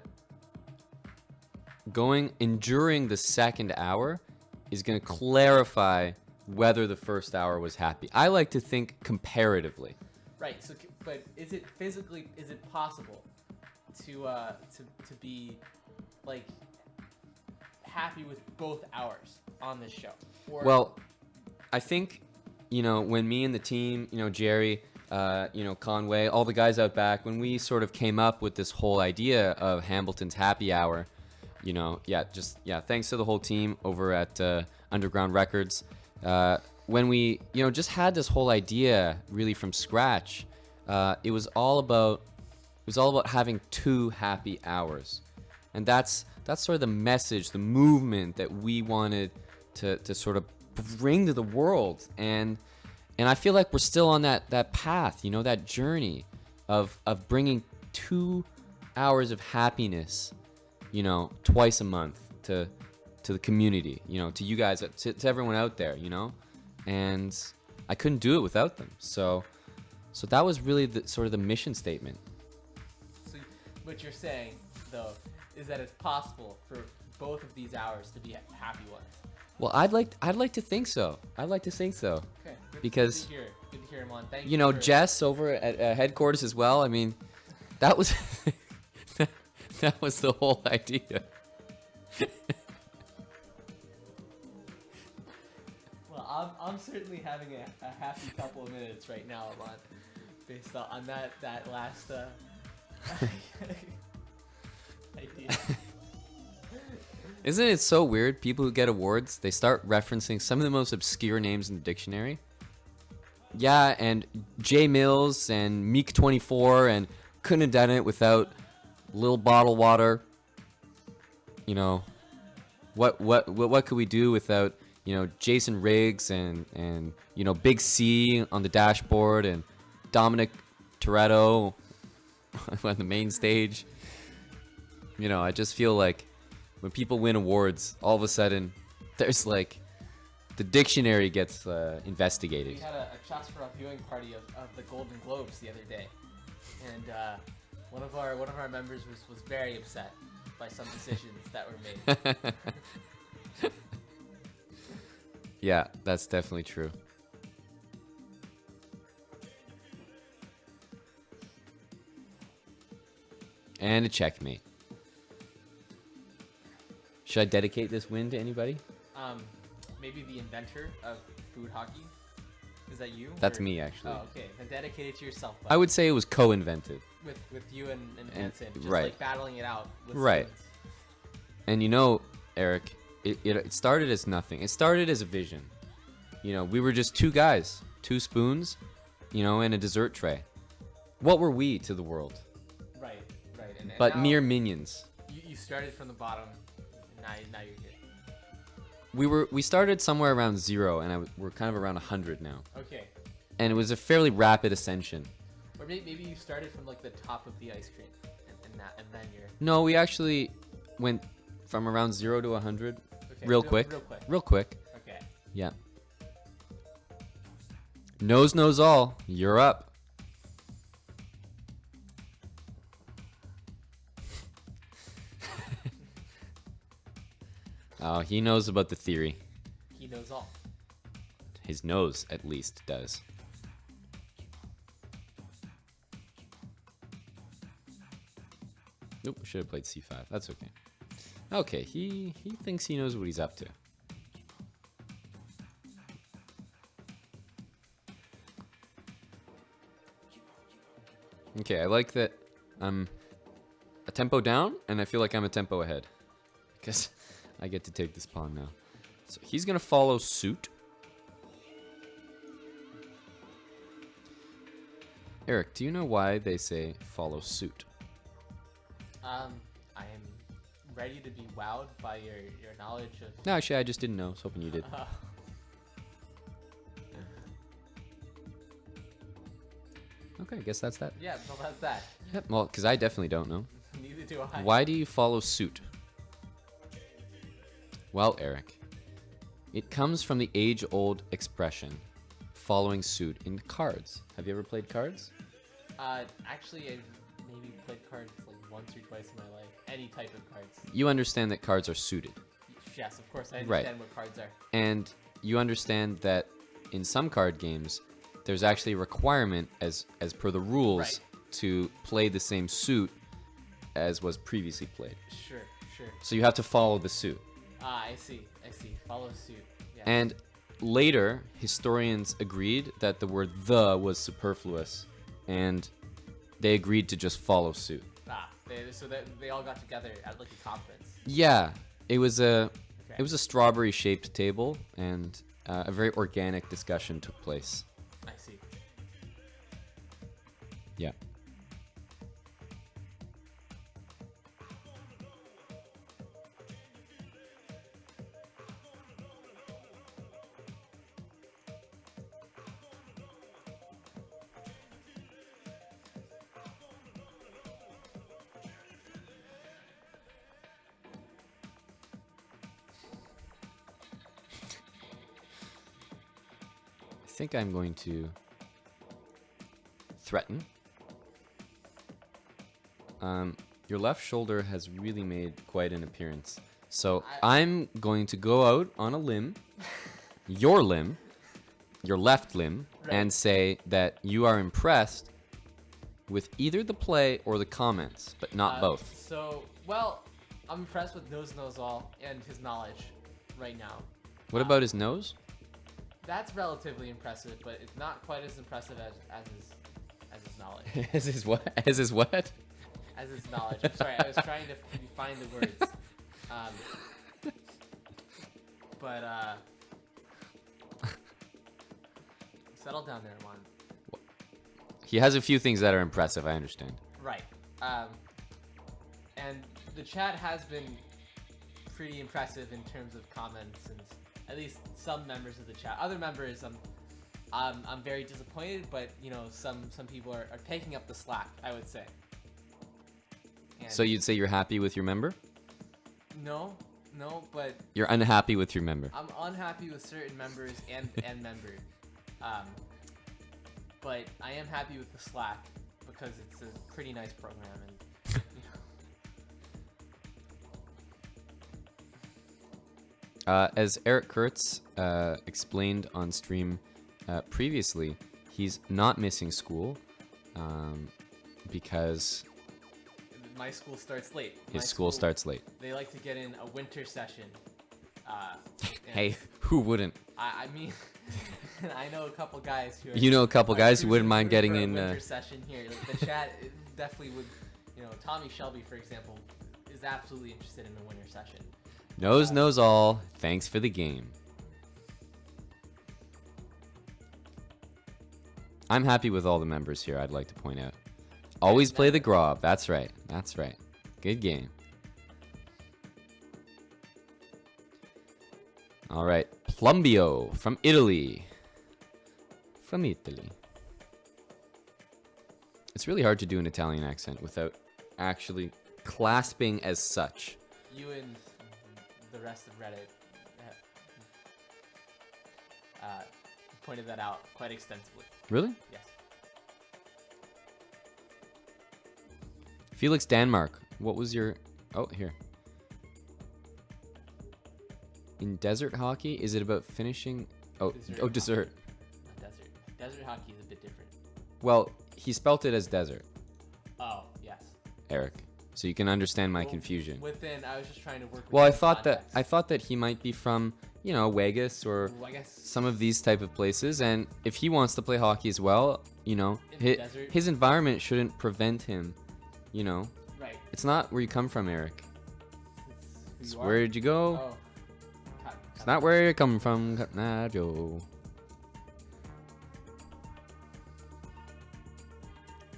enduring the second hour is going to clarify whether the first hour was happy. I like to think comparatively. Right. So, but is it possible to be like happy with both hours on this show? Well, I think when me and the team, Jerry, Conway, all the guys out back, when we sort of came up with this whole idea of Hambleton's happy hour, thanks to the whole team over at Underground Records. When we, just had this whole idea really from scratch, it was all about having 2 happy hours, and that's sort of the message, the movement that we wanted to sort of bring to the world, and I feel like we're still on that path, that journey of bringing 2 hours of happiness, twice a month to the community, to you guys, to everyone out there, and I couldn't do it without them. So that was really sort of the mission statement. So what you're saying, though, is that it's possible for both of these hours to be happy ones. Well, I'd like to think so. Okay. Because good to hear him on. Thank you. Jess over at headquarters as well. I mean, that was that was the whole idea. Well, I'm certainly having a happy couple of minutes right now, Aman, based on that last idea. Isn't it so weird? People who get awards, they start referencing some of the most obscure names in the dictionary. Yeah, and J Mills and Meek24 and couldn't have done it without Lil Bottle Water. What could we do without Jason Riggs and Big C on the dashboard and Dominic Toretto on the main stage. You know, I just feel like when people win awards, all of a sudden, there's like the dictionary gets investigated. We had a chessbrah viewing party of the Golden Globes the other day, and one of our members was very upset by some decisions that were made. Yeah, that's definitely true. And a checkmate. Should I dedicate this win to anybody? Maybe the inventor of food hockey. Is that you? That's me, actually. Oh, okay. Then dedicate it to yourself. I would say it was co-invented. With you and Hanson, just right. like battling it out. With Right. spoons. And you know, Eric, it started as nothing. It started as a vision. You know, we were just two guys, two spoons, you know, and a dessert tray. What were we to the world? Right. And But now mere minions. You started from the bottom, and now you're here. We started somewhere around 0, and we're kind of around 100 now. Okay. And it was a fairly rapid ascension. Or maybe you started from like the top of the ice cream, and then you're. No, we actually went from around 0 to 100 Okay, real quick. Real quick. Okay. Yeah. Nose knows all. You're up. Oh, he knows about the theory. He knows all. His nose, at least, does. Nope, should have played c5. That's okay. Okay, he thinks he knows what he's up to. Okay, I like that I'm a tempo down, and I feel like I'm a tempo ahead. Because I get to take this pawn now. So he's going to follow suit. Eric, do you know why they say follow suit? I am ready to be wowed by your knowledge of. No, actually, I just didn't know. I was hoping you did. Okay, I guess that's that. Yeah, so that's that. Yep, well, because I definitely don't know. Neither do I. Why do you follow suit? Well, Eric, it comes from the age-old expression, following suit in cards. Have you ever played cards? Actually, I've maybe played cards like once or twice in my life. Any type of cards. You understand that cards are suited. Yes, of course, I Right. understand what cards are. And you understand that in some card games, there's actually a requirement, as per the rules, Right. to play the same suit as was previously played. Sure. So you have to follow the suit. Ah, I see. Follow suit. Yeah. And later, historians agreed that the word "the" was superfluous, and they agreed to just follow suit. So they all got together at like a conference. Yeah, it was a Okay. strawberry-shaped table, and a very organic discussion took place. I see. Yeah. I think I'm going to threaten. Your left shoulder has really made quite an appearance. So I'm going to go out on a limb, your left limb, Right. and say that you are impressed with either the play or the comments, but not both. So, well, I'm impressed with Nose Knows All and his knowledge right now. What about his nose? That's relatively impressive, but it's not quite as impressive as his knowledge. As his what? As his what? As his knowledge. I'm sorry, I was trying to find the words. But settle down there, Juan. He has a few things that are impressive, I understand. Right. And the chat has been pretty impressive in terms of comments, and at least some members of the chat. Other members, I'm very disappointed, but you know, some people are taking up the slack, I would say. And So you'd say you're happy with your member? no, but You're unhappy with your member. I'm unhappy with certain members and member. But I am happy with the Slack because it's a pretty nice program and As Eric Kurtz explained on stream previously, he's not missing school because my school starts late. his school starts late. They like to get in a winter session. Hey, who wouldn't? I mean, I know a couple guys who. You know a couple guys who wouldn't mind getting for a in. Winter session here. Like the chat definitely would. You know, Tommy Shelby, for example, is absolutely interested in the winter session. Knows all. Thanks for the game. I'm happy with all the members here, I'd like to point out. Always play the Grob. That's right. That's right. Good game. All right. Plumbio from Italy. From Italy. It's really hard to do an Italian accent without actually clasping as such. You and the rest of Reddit pointed that out quite extensively. Really? Yes. Felix Denmark. What was your... Oh, here. In desert hockey, is it about finishing... Oh, dessert. Not desert. Desert hockey is a bit different. Well, he spelt it as desert, Oh, yes. Eric. So you can understand my Well, confusion. Within, I was just trying to work. Well, within context. I thought that he might be from, you know, Vegas or Ooh, I guess some of these type of places, and if he wants to play hockey as well, you know, In the desert. his environment shouldn't prevent him, you know. right. It's not where you come from, Eric. It's It's who you where are. did you go? Oh. It's not where you come from, Joe.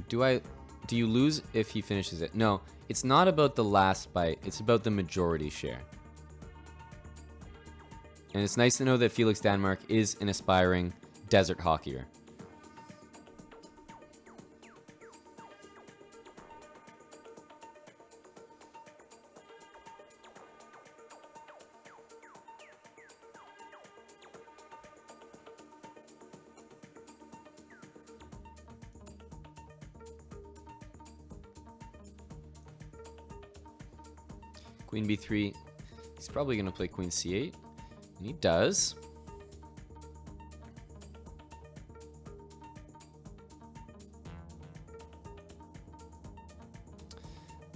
Do you lose if he finishes it? No, it's not about the last bite. It's about the majority share. And it's nice to know that Felix Denmark is an aspiring desert hockeyer. Queen b3. He's probably going to play queen c8. And he does.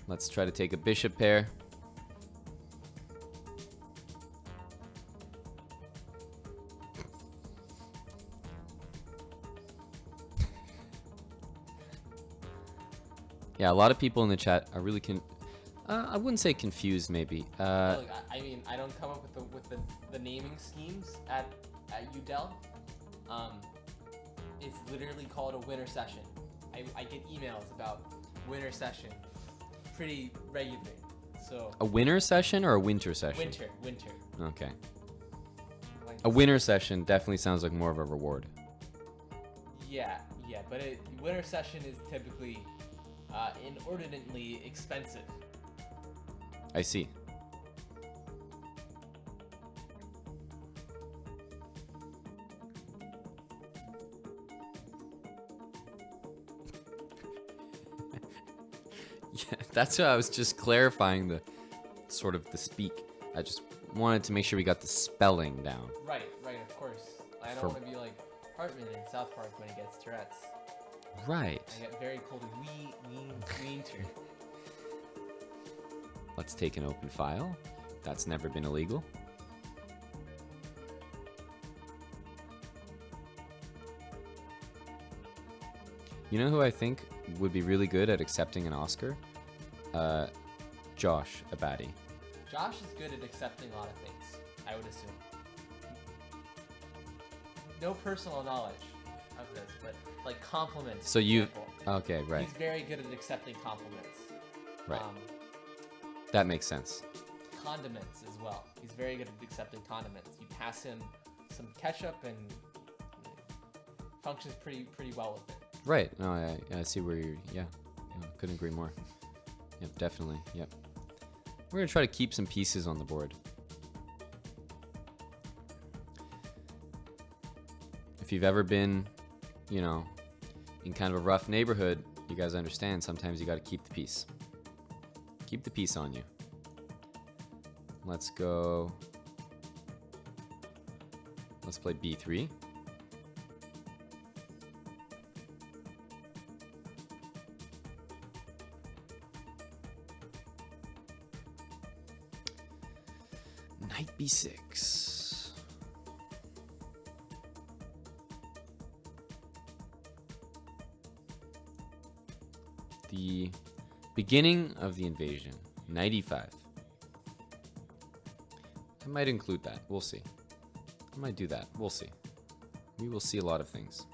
Let's try to take a bishop pair. Yeah, a lot of people in the chat are really I wouldn't say confused, maybe. Look, I mean, I don't come up with the naming schemes at UDEL. It's literally called a winter session. I get emails about winter session pretty regularly. So A winter session or a winter session? winter. Okay. Like, A winter session definitely sounds like more of a reward. yeah, but winter session is typically inordinately expensive. I see. Yeah, that's why I was just clarifying the sort of the speak. I just wanted to make sure we got the spelling down. Right, of course. I For- don't want to be like Hartman in South Park when he gets Tourette's. Right. I get very cold and winter. Let's take an open file. That's never been illegal. You know who I think would be really good at accepting an Oscar? Josh Abadi. Josh is good at accepting a lot of things, I would assume. No personal knowledge of this, but like compliments. So for you... example. Okay, right. He's very good at accepting compliments. Right. That makes sense. Condiments as well. He's very good at accepting condiments. You pass him some ketchup and functions pretty well with it. Right. No, I see where you're... Yeah. Couldn't agree more. Yep, definitely. Yep. We're gonna try to keep some pieces on the board. If you've ever been, you know, in kind of a rough neighborhood, you guys understand sometimes you gotta keep the peace. Keep the peace on you. Let's go. Let's play b3. Knight b6. The beginning of the invasion. Knight e5. I might include that. We'll see. I might do that. We'll see. We will see a lot of things.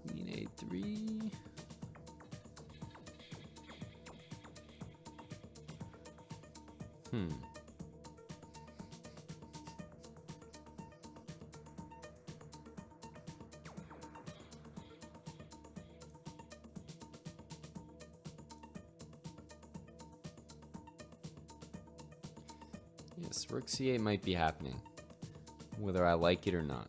Queen a3. Yes, rook c8 might be happening, whether I like it or not.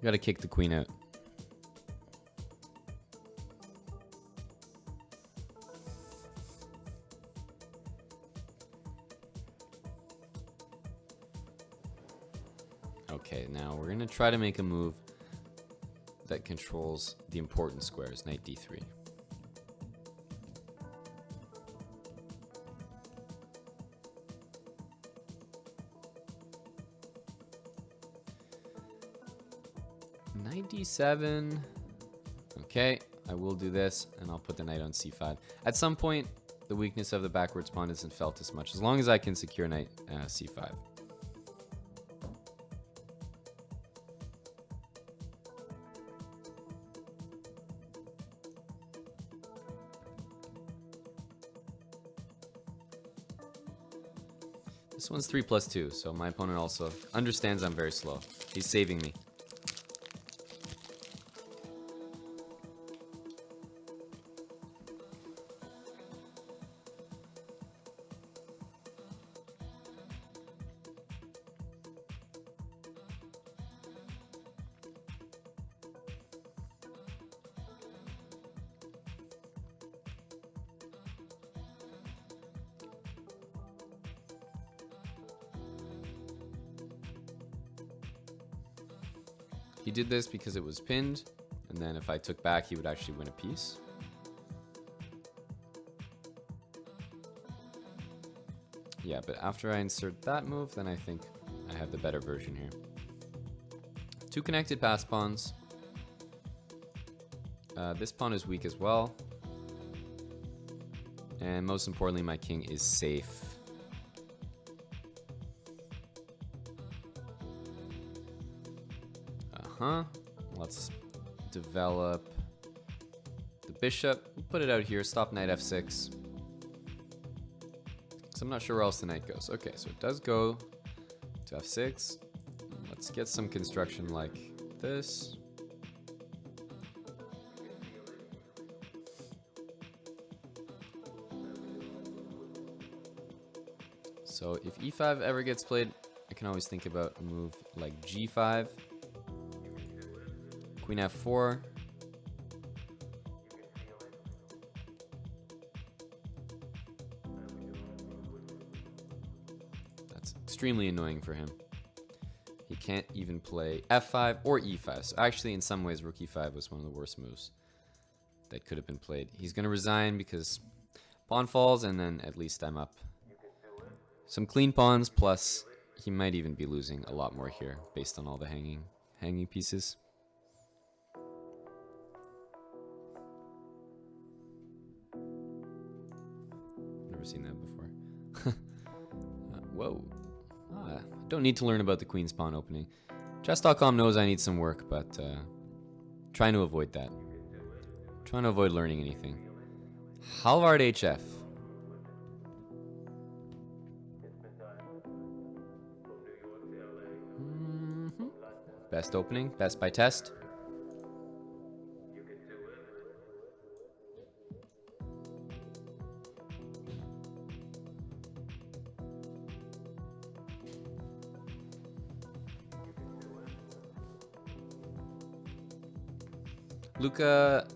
Gotta kick the queen out. Okay, now we're gonna try to make a move that controls the important squares. Knight d3. Knight d7. Okay, I will do this, and I'll put the knight on c5. At some point, the weakness of the backwards pawn isn't felt as much, as long as I can secure knight c5. This one's 3+2, so my opponent also understands I'm very slow. He's saving me. He did this because it was pinned, and then if I took back, he would actually win a piece. Yeah, but after I insert that move, then I think I have the better version here. Two connected pass pawns. This pawn is weak as well. And most importantly, my king is safe. Let's develop the bishop. Put it out here. Stop knight f6. So I'm not sure where else the knight goes. Okay, so it does go to f6. Let's get some construction like this. So if e5 ever gets played, I can always think about a move like g5. Queen f4. That's extremely annoying for him. He can't even play f5 or e5. So actually, in some ways, rook e5 was one of the worst moves that could have been played. He's going to resign because pawn falls, and then at least I'm up. Some clean pawns, plus he might even be losing a lot more here based on all the hanging pieces. Seen that before. Whoa. Don't need to learn about the queen's pawn opening. Chess.com knows I need some work, but trying to avoid that. Trying to avoid learning anything. Halvard HF. Best opening, best by test. Luca,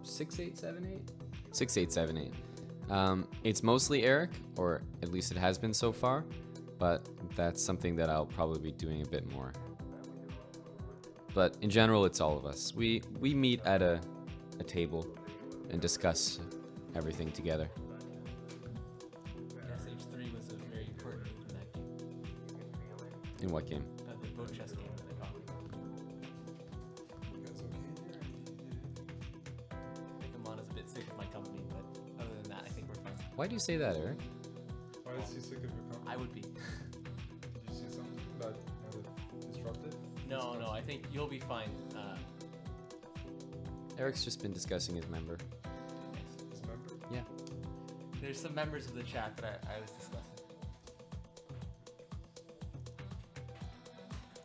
6878? 6878. It's mostly Eric, or at least it has been so far, but that's something that I'll probably be doing a bit more. But in general, it's all of us. We meet at a table and discuss everything together. Yes, H3 was a very important move in that game. In what game? The boat chess game that I got. I think Amana's a bit sick of my company, but other than that, I think we're fine. Why do you say that, Eric? Why is he sick of your company? I would be. Did you see something that disrupted? No, I think you'll be fine. Eric's just been discussing his member. His member? Yeah. There's some members of the chat that I was discussing.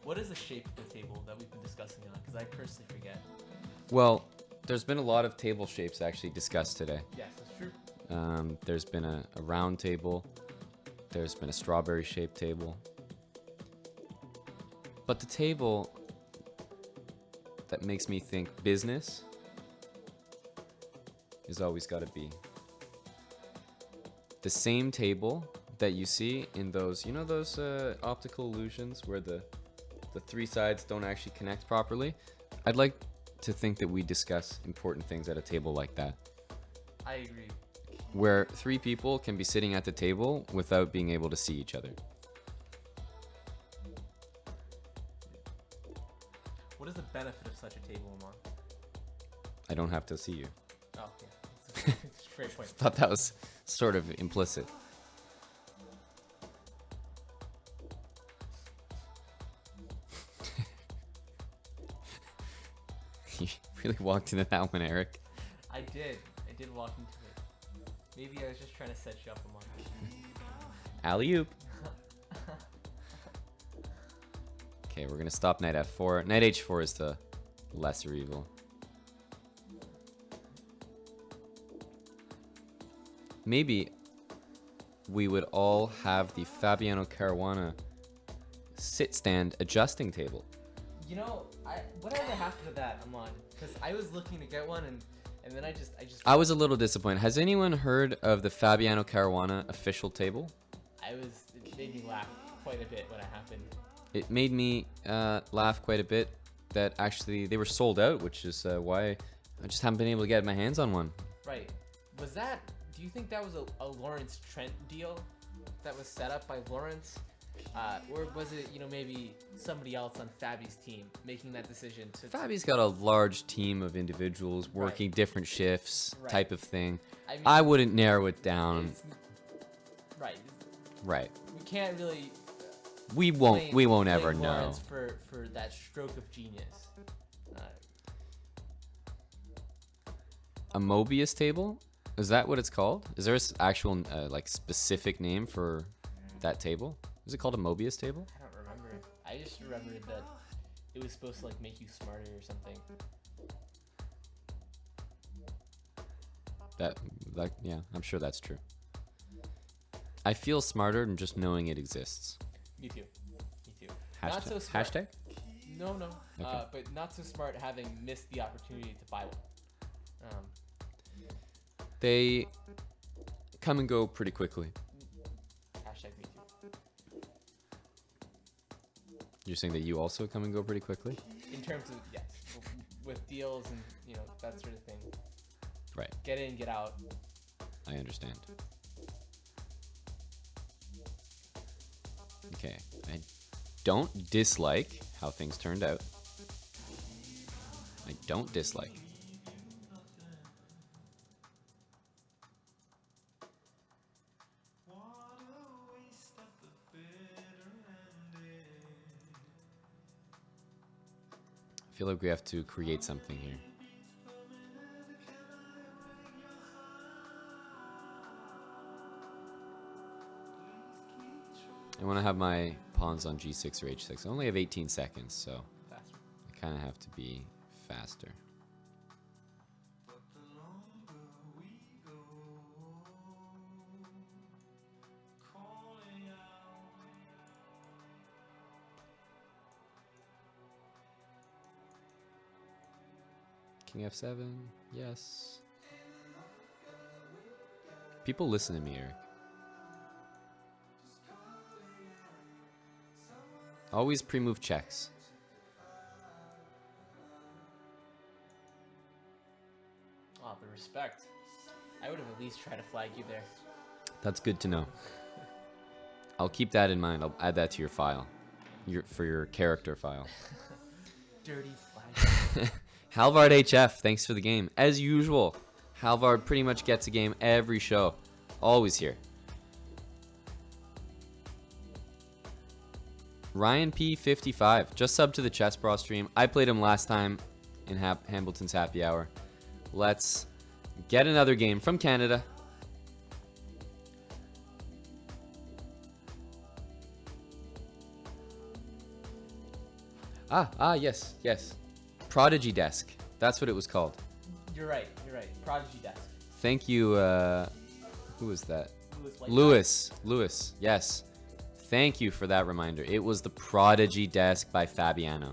What is the shape of the table that we've been discussing on? Because I personally forget. Well, there's been a lot of table shapes actually discussed today. Yes, that's true. There's been a round table. There's been a strawberry-shaped table. But the table that makes me think business is always got to be the same table that you see in those, you know, those optical illusions where the three sides don't actually connect properly. I'd like to think that we discuss important things at a table like that, I agree. where three people can be sitting at the table without being able to see each other. What is the benefit of such a table, Amon? I don't have to see you. Oh, yeah. That's a great point. Thought that was sort of implicit. You really walked into that one, Eric. I did walk into it. Maybe I was just trying to set you up, Amon. Alley-oop. Okay, we're gonna stop knight f4. Knight h4 is the lesser evil. Maybe we would all have the Fabiano Caruana sit stand adjusting table. You know, whatever happened to that, Amon? Because I was looking to get one, and then I just. I was a little disappointed. Has anyone heard of the Fabiano Caruana official table? It made me laugh quite a bit when it happened. It made me laugh quite a bit that actually they were sold out, which is why I just haven't been able to get my hands on one. Right. Do you think that was a Lawrence Trent deal that was set up by Lawrence? Or was it, maybe somebody else on Fabi's team making that decision to... Fabi's got a large team of individuals working Right. different shifts, Right. type of thing. I mean, I wouldn't narrow it down. Right. Right. We can't really... We blame won't ever know. Lawrence for that stroke of genius. A Mobius table? Is that what it's called? Is there an actual like specific name for that table? Is it called a Mobius table? I don't remember. I just remembered that it was supposed to make you smarter or something. Yeah, I'm sure that's true. I feel smarter than just knowing it exists. Me too. Hashtag? Not so smart. Hashtag? No. Okay. But not so smart having missed the opportunity to buy one. They come and go pretty quickly. Hashtag me too. You're saying that you also come and go pretty quickly? In terms of, yes, with deals and, that sort of thing. Right. Get in, get out. I understand. Okay. I don't dislike how things turned out. I don't dislike. feel like we have to create something here. I want to have my pawns on g6 or h6. I only have 18 seconds, so Faster. I kind of have to be faster. King f7, yes. People listen to me, Eric. Always pre-move checks. Oh, the respect. I would have at least tried to flag you there. That's good to know. I'll keep that in mind. I'll add that to your file. For your character file. Dirty flag. Halvard HF, thanks for the game. As usual, Halvard pretty much gets a game every show. Always here. Ryan P55, just subbed to the chessbrah stream. I played him last time in Hambleton's happy hour. Let's get another game from Canada. Yes. Prodigy Desk. That's what it was called. You're right. Prodigy Desk. Thank you, who was that? Lewis, yes. Thank you for that reminder. It was the Prodigy Desk by Fabiano.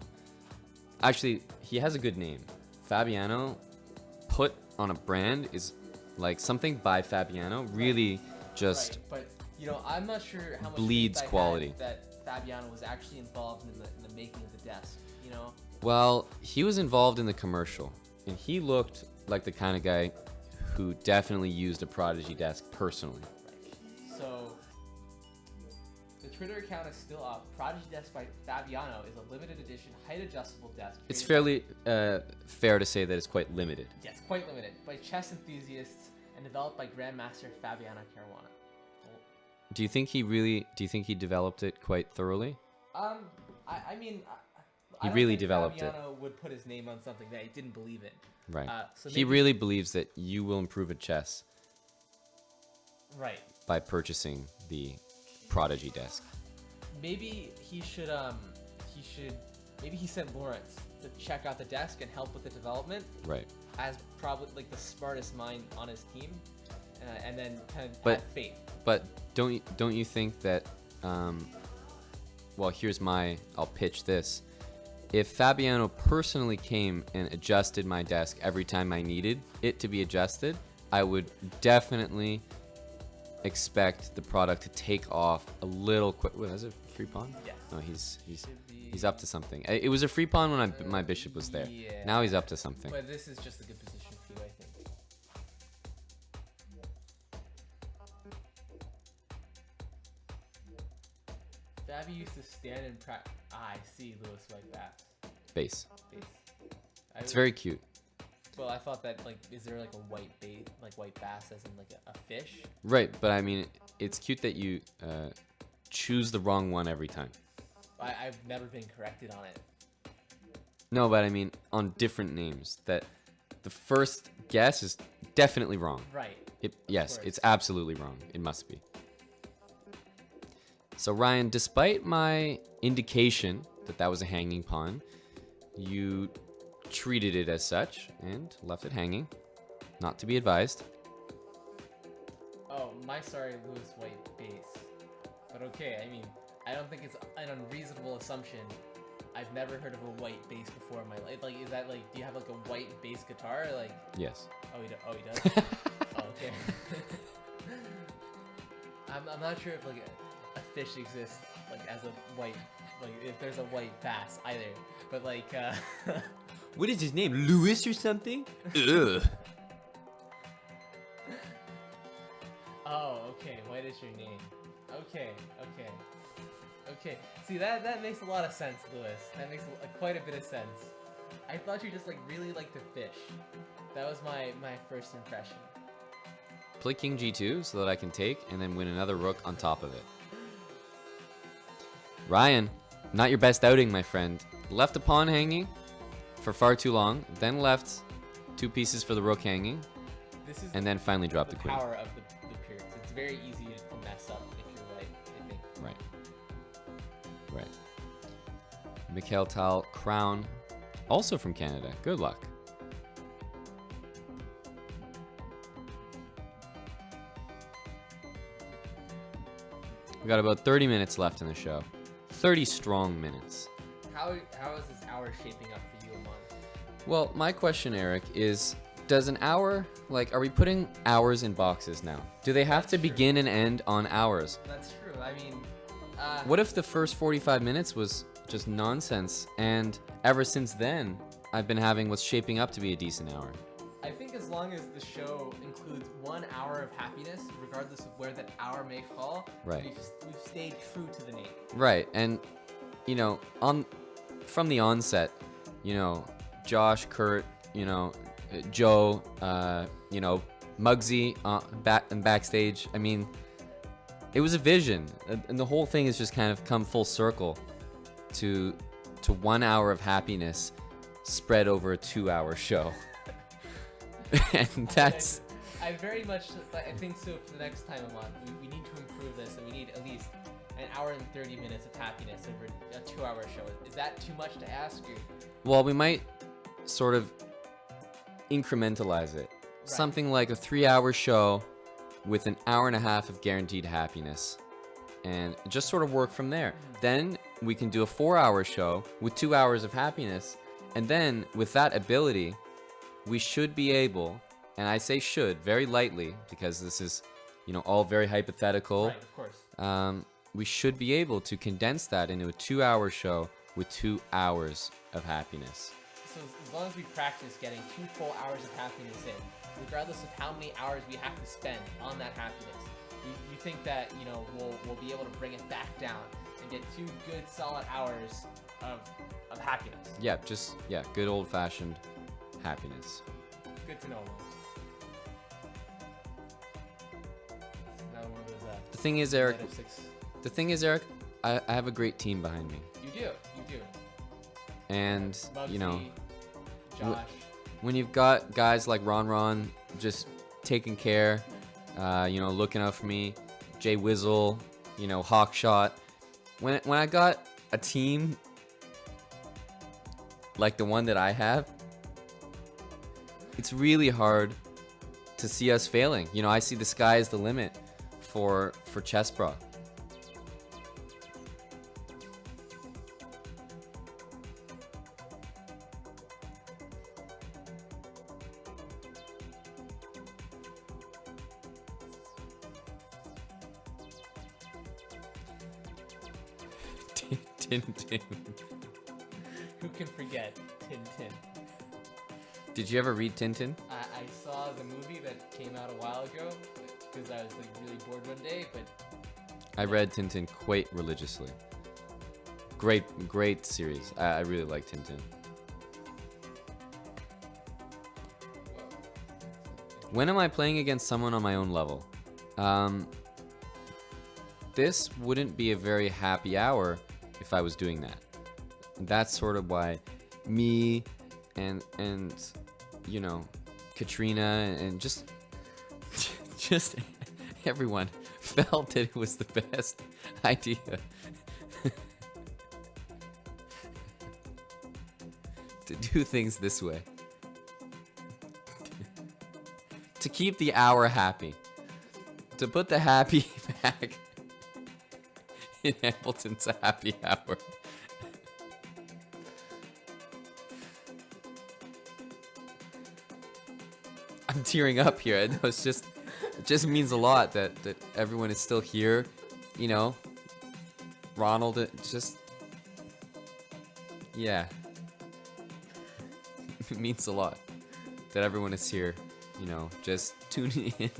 Actually, he has a good name. Fabiano, put on a brand, is like something by Fabiano really just Right, but you know, I'm not sure how much bleeds faith I quality. had that Fabiano was actually involved in the making of the desk. You know. Well, he was involved in the commercial, and he looked like the kind of guy who definitely used a Prodigy Desk personally. Right. So the Twitter account is still up. Prodigy Desk by Fabiano is a limited edition height adjustable desk. It's created fairly fair to say that it's quite limited. Yes, quite limited by chess enthusiasts and developed by Grandmaster Fabiano Caruana. Do you think he developed it quite thoroughly? I mean, He I don't really think developed it. Fabiano would put his name on something that he didn't believe in. Right. So He maybe- really believes that you will improve at chess Right. by purchasing the Prodigy Desk. Maybe he should maybe he sent Lawrence to check out the desk and help with the development Right. as probably like the smartest mind on his team, and then kind of But- have faith. But don't you think that well, I'll pitch this. If Fabiano personally came and adjusted my desk every time I needed it to be adjusted, I would definitely expect the product to take off a little quick. Wait, is it free pawn? Yes. No, he's Should be- he's up to something. It was a free pawn when my bishop was there. Yeah. Now he's up to something. But this is just a good position for you, I think. Fabi used to stand and practice. I see Lewis white bass. Base. Base. It's very cute. Well, I thought that like, is there like a white bait, like white bass, as in like a fish? Right, but I mean, it's cute that you choose the wrong one every time. I've never been corrected on it. No, but I mean on different names. That the first guess is definitely wrong. Right. Yes, course. it's absolutely wrong. It must be. So Ryan, despite my indication that that was a hanging pawn, you treated it as such and left it hanging. Not to be advised. Oh, my sorry, Lewis white base. But okay, I mean, I don't think it's an unreasonable assumption. I've never heard of a white bass before in my life. Like, is that like, do you have like a white bass guitar? Like, Yes. he does? Oh, okay. I'm not sure if like a fish exists like as a white, like if there's a white bass either. But like, What is his name? Lewis or something? Ugh. oh, okay, what is your name? Okay. See, that makes a lot of sense, Lewis. That makes quite a bit of sense. I thought you just like really liked to fish. That was my first impression. Play king g2 so that I can take and then win another rook on top of it. Ryan, not your best outing, my friend. Left a pawn hanging. for far too long, then left 2 pieces for the rook hanging, This is and then finally dropped the the queen. power of the periods. It's very easy to mess up if you're right, I think. Right. Right. Mikhail Tal Crown, also from Canada. Good luck. We got about 30 minutes left in the show. 30 strong minutes. How is this hour shaping up for you, Amon? Well, my question, Eric, is does an hour, like, are we putting hours in boxes now? Do they have to That's true. begin and end on hours? That's true. I mean, What if the first 45 minutes was just nonsense, and ever since then, I've been having what's shaping up to be a decent hour? I think as long as the show includes 1 hour of happiness, regardless of where that hour may fall, Right. we've stayed true to the name. Right, and, you know, from the onset, you know, Josh, Kurt, you know, Joe, you know, Muggsy backstage. I mean, it was a vision, and the whole thing has just kind of come full circle to 1 hour of happiness spread over a 2-hour show. And that's I very much, I think so for the next time, Amon, we need to improve this, and we need at least an hour and 30 minutes of happiness over a 2-hour show. Is that too much to ask you? well, we might sort of incrementalize it. Right. Something like a 3-hour show with an hour and a half of guaranteed happiness, and just sort of work from there. Then we can do a 4-hour show with 2 hours of happiness, and then with that ability, we should be able, and I say should very lightly because this is, you know, all very hypothetical. Right, of course. We should be able to condense that into a 2-hour show with 2 hours of happiness. So as long as we practice getting 2 full hours of happiness in, regardless of how many hours we have to spend on that happiness, you think that, you know, we'll be able to bring it back down and get 2 good solid hours of happiness. Yeah, just, yeah, good old-fashioned happiness. Good to know, Mo. Another one of those, The thing is, Eric, negative 6. I have a great team behind me. You do. And, Muggsy, you know, Josh. when you've got guys like Ron just taking care, you know, looking out for me, Jay Wizzle, you know, Hawkshot. When I got a team like the one that I have, it's really hard to see us failing. You know, I see the sky is the limit for chessbrah. Tintin. Who can forget Tintin? Did you ever read Tintin? I saw the movie that came out a while ago because I was like really bored one day, but I read Tintin quite religiously. Great series. I really like Tintin. When am I playing against someone on my own level? This wouldn't be a very happy hour if I was doing that. That's sort of why me and you know, Katrina and just everyone felt that it was the best idea to do things this way. To keep the hour happy. To put the happy back in Hambleton's happy hour. I'm tearing up here. I know it just means a lot that everyone is still here. You know, Ronald, yeah. It means a lot that everyone is here. You know, just tuning in.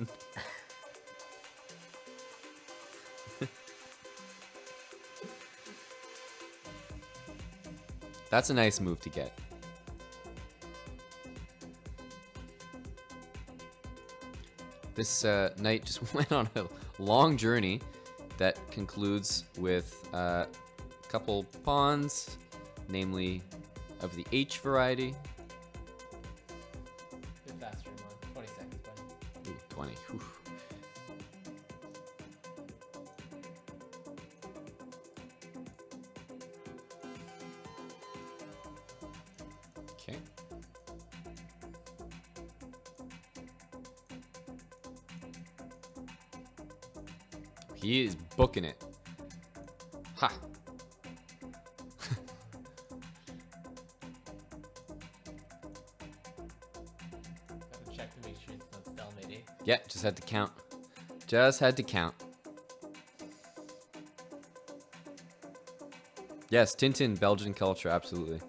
That's a nice move to get. This knight just went on a long journey that concludes with a couple pawns, namely of the H variety. Bit faster, Amon. 20 seconds, buddy. Ooh, 20. Whew. Okay. He is booking it. Ha! Gotta check to make sure it's not stalemate, eh? Yeah, just had to count. Just had to count. Yes, Tintin, Belgian culture, absolutely.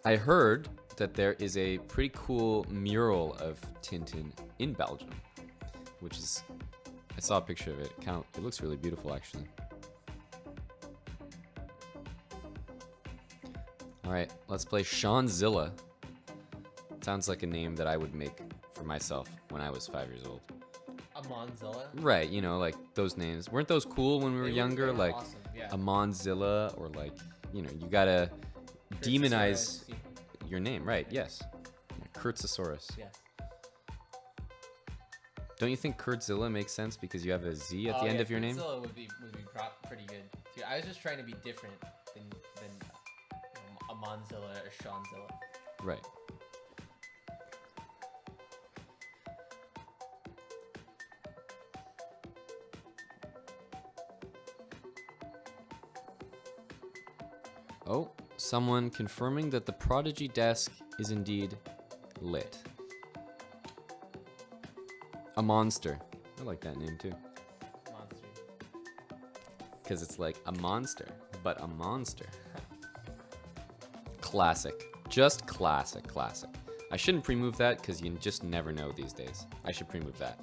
I heard that there is a pretty cool mural of Tintin in Belgium, which is, I saw a picture of it. It looks really beautiful, actually. All right, let's play Seanzilla. Sounds like a name that I would make for myself when I was 5 years old. Amonzilla? Right, you know, like those names. Weren't those cool when we were younger? Like awesome, yeah. Amonzilla, or like, you know, you gotta demonize Kurtzosaurus, your name, right? Yes. Yeah, Kurtzosaurus. Yes. Don't you think Kurtzilla makes sense because you have a Z at the end of your name? Kurtzilla would be pretty good too. I was just trying to be different than Amonzilla or Seanzilla. Right. Oh, someone confirming that the Prodigy desk is indeed lit. A monster. I like that name too. Monster. Because it's like a monster, but a monster. Classic. Just classic, classic. I shouldn't pre-move that because you just never know these days. I should pre-move that.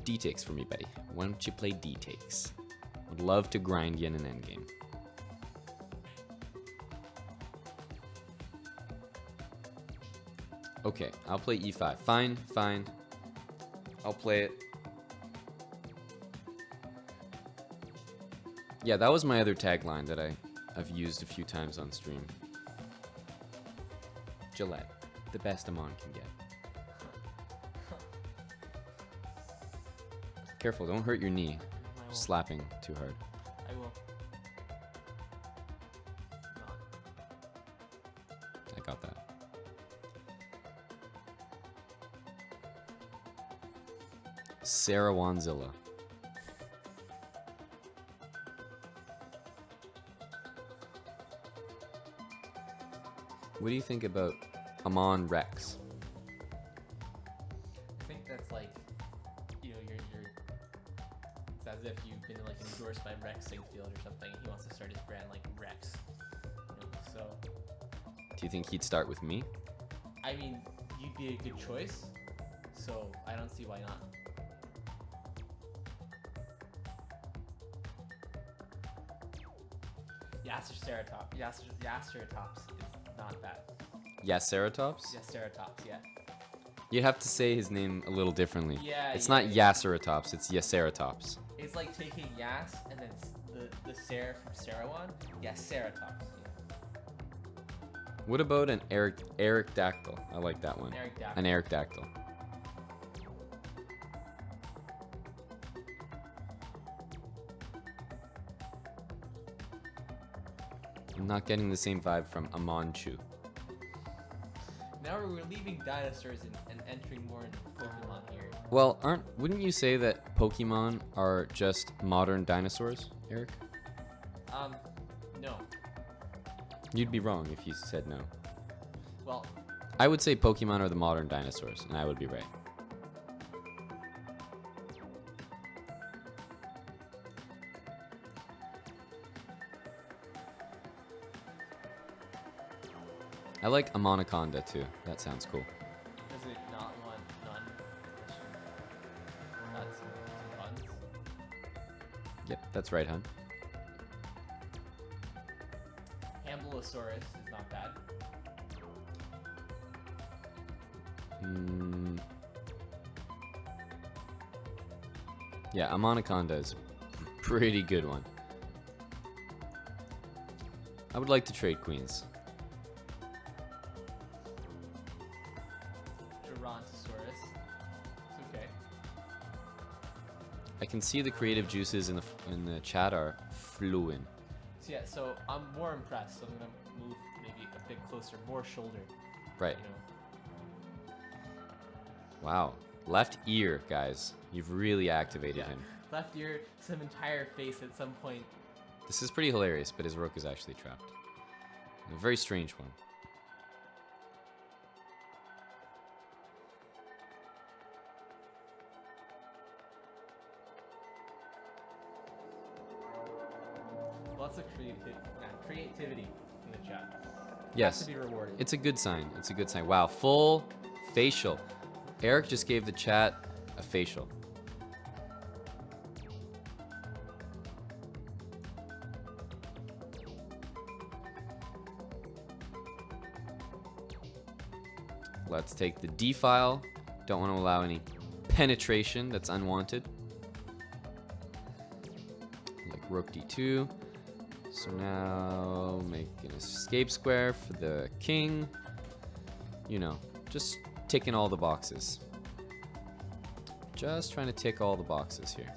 D-takes for me, buddy. Why don't you play D-takes? Would love to grind you in an endgame. Okay, I'll play E5. Fine, fine. I'll play it. Yeah, that was my other tagline that I've used a few times on stream. Gillette, the best Amon can get. Careful, don't hurt your knee. I won't. Slapping too hard. I will. I got that. Sarah Wanzilla. What do you think about Amon Rex? I think that's like, you know, you're it's as if you've been like endorsed by Rex Singfield or something. He wants to start his brand like Rex. You know, so Do you think he'd start with me? I mean, you'd be a good choice. So I don't see why not. Yaceratops is not bad. Yaceratops? Yaceratops, yeah. You'd have to say his name a little differently. Yeah, It's yeah, not yeah. Yaceratops, it's Yaceratops. It's like taking Yas and then the Ser from Sarawan. Yaceratops. Yeah. What about an Eric Dactyl? I like that one. Eric Dactyl. An Eric Dactyl. I'm not getting the same vibe from Amon Chu. Now we're leaving dinosaurs and entering more into Pokemon here. Well, wouldn't you say that Pokemon are just modern dinosaurs, Eric? No. You'd be wrong if you said no. Well, I would say Pokemon are the modern dinosaurs, and I would be right. I like Amonaconda too. That sounds cool. does it not want none? Or not some buns? Yep, that's right, hun. Hambleton is not bad. Yeah, Amonaconda is a pretty good one. I would like to trade queens. Gerontosaurus. It's okay. I can see the creative juices in the chat are fluent. So yeah, so I'm more impressed. So I'm gonna move maybe a bit closer, more shoulder. Right. You know. Wow. Left ear, guys. You've really activated him. Left ear, some entire face at some point. This is pretty hilarious, but his rook is actually trapped. A very strange one. Lots of creativity in the chat. Yes. To be rewarded. It's a good sign. It's a good sign. Wow. Full facial. Eric just gave the chat a facial. Let's take the D file. Don't want to allow any penetration that's unwanted. Like rook D2. So now make an escape square for the king. You know, just ticking all the boxes. Just trying to tick all the boxes here.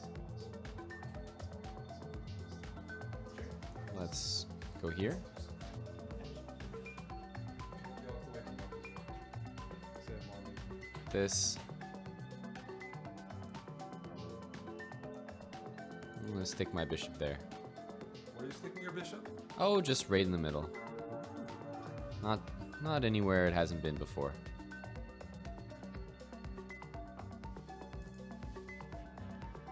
Let's go here. This. I'm gonna stick my bishop there. Where are you sticking your bishop? Oh, just right in the middle. Not anywhere it hasn't been before.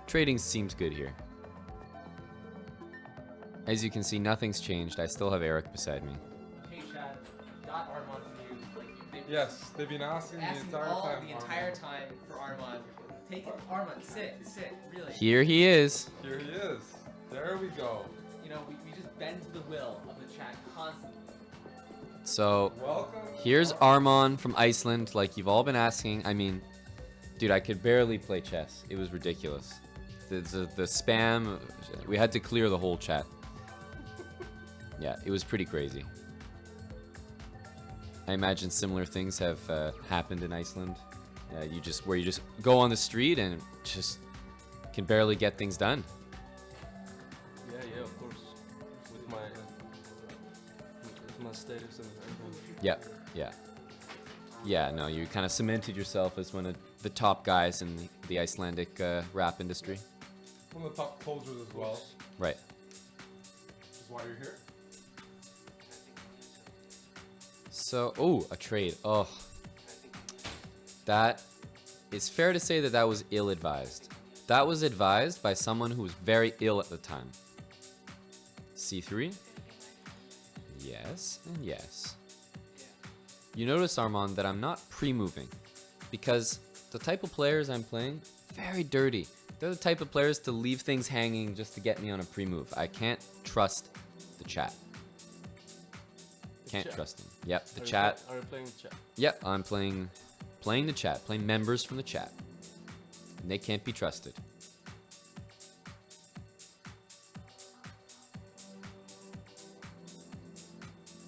Trading seems good here. As you can see, nothing's changed. I still have Eric beside me. Hey Chad, got Armand for you. Like, Yes, they've been asking the entire time. The entire time for Armand. Take it, Armand. Sit, really. Here he is. Here he is. There we go. You know, we just bend to the will of the chat constantly. So, Welcome. here's Armand from Iceland, like you've all been asking. I mean, dude, I could barely play chess. It was ridiculous. The spam, we had to clear the whole chat. Yeah, it was pretty crazy. I imagine similar things have happened in Iceland. You just go on the street and just can barely get things done. Yeah, of course. With my status and everything. Yeah, no, you kind of cemented yourself as one of the top guys in the Icelandic rap industry. One of the top closers as well. Right. Which is why you're here. So, oh, a trade. Oh, that it's fair to say that that was ill-advised. That was advised by someone who was very ill at the time. C3. Yes, and yes. You notice, Armand, that I'm not pre-moving because the type of players I'm playing, very dirty. They're the type of players to leave things hanging just to get me on a pre-move. I can't trust the chat. Can't trust them. Yep, the chat. Are you playing chat? Yep, I'm playing the chat, playing members from the chat. And they can't be trusted.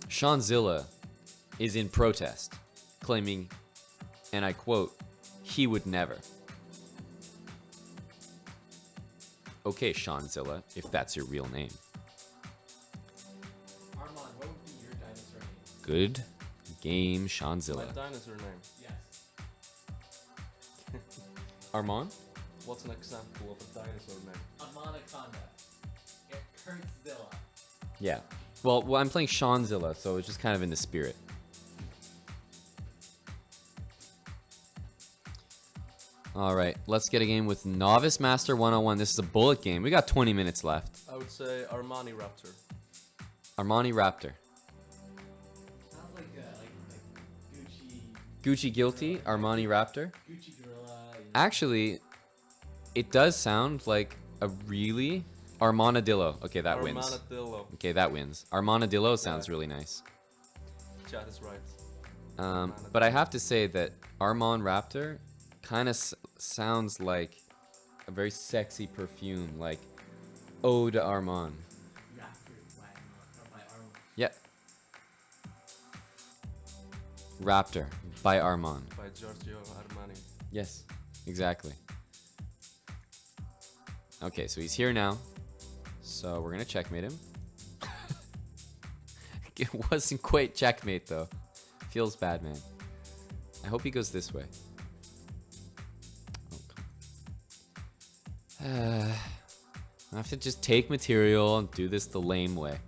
Seanzilla is in protest, claiming, and I quote, he would never. Okay, Seanzilla, if that's your real name. Armand, what would be your dinosaur name? Good game, My Seanzilla. dinosaur name. Yes. Armand? What's an example of a dinosaur name? Amanaconda. Kurtzilla. Yeah. Well, I'm playing Seanzilla, so it's just kind of in the spirit. All right, let's get a game with Novice Master 101. This is a bullet game. We got 20 minutes left. I would say Armani Raptor. Armani Raptor. Sounds like Gucci. Gucci Guilty, Armani Raptor. Gucci Gorilla. Actually, it does sound like a really Armanadillo. Okay, that wins. Armanadillo. Okay, that wins. Armanadillo sounds really nice. Chat is right. But I have to say that Armand Raptor kind of sounds like a very sexy perfume, like Eau de Armand. Raptor by Armand. Yeah, Raptor by Armand. by Giorgio Armani. Yes, exactly. Okay, so he's here now. So we're gonna checkmate him. It wasn't quite checkmate though. Feels bad, man. I hope he goes this way. I have to just take material and do this the lame way.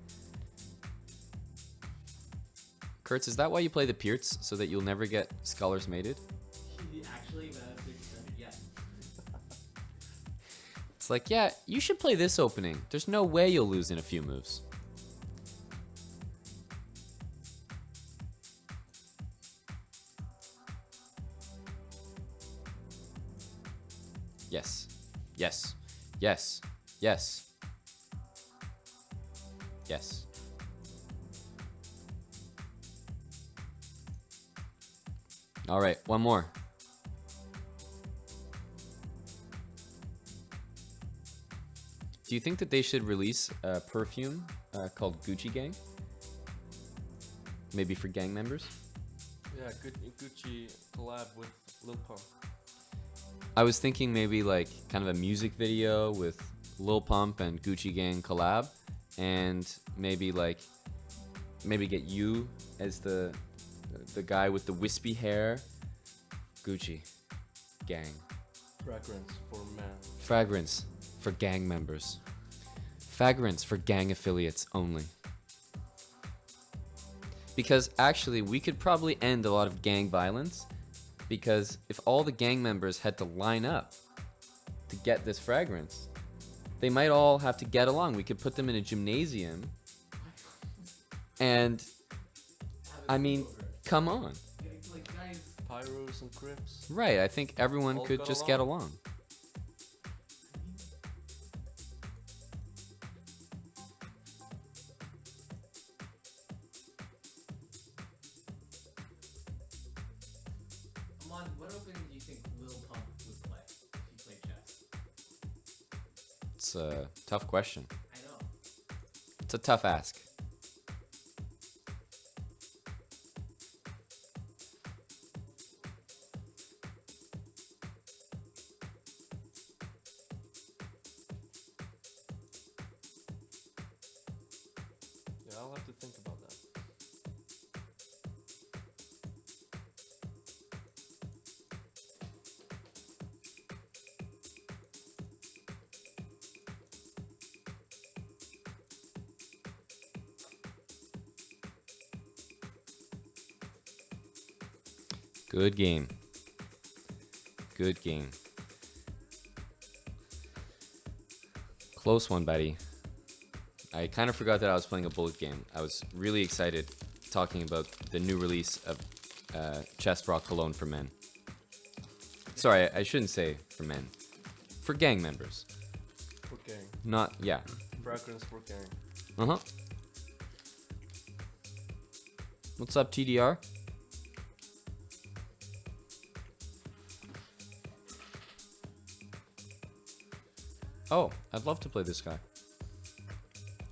Kurtz, is that why you play the Pierts? So that you'll never get Scholars Mated? Actually, yes. It's like, yeah, you should play this opening. There's no way you'll lose in a few moves. Yes. Yes. Yes. Yes. Yes. All right, one more. Do you think that they should release a perfume called Gucci Gang? Maybe for gang members? Yeah, Gucci collab with Lil Pump. I was thinking maybe like kind of a music video with Lil Pump and Gucci Gang collab, and maybe get you as the guy with the wispy hair. Gucci Gang. Fragrance for men. Fragrance for gang members. Fragrance for gang affiliates only. Because actually, we could probably end a lot of gang violence, because if all the gang members had to line up to get this fragrance, they might all have to get along. We could put them in a gymnasium, and I mean, come on. Like, guys, Pyros and Crips. Right, I think everyone All could got just get along. Amon, what opening do you think Lil Pump would play if he played chess? It's a tough question. I know. It's a tough ask. Yeah, I'll have to think about that. Good game. Good game. Close one, buddy. I kind of forgot that I was playing a bullet game. I was really excited talking about the new release of chessbrah cologne for men. Sorry, I shouldn't say for men. For gang members. For gang. Not, yeah. Fragrance for gang. Uh-huh. What's up, TDR? Oh, I'd love to play this guy.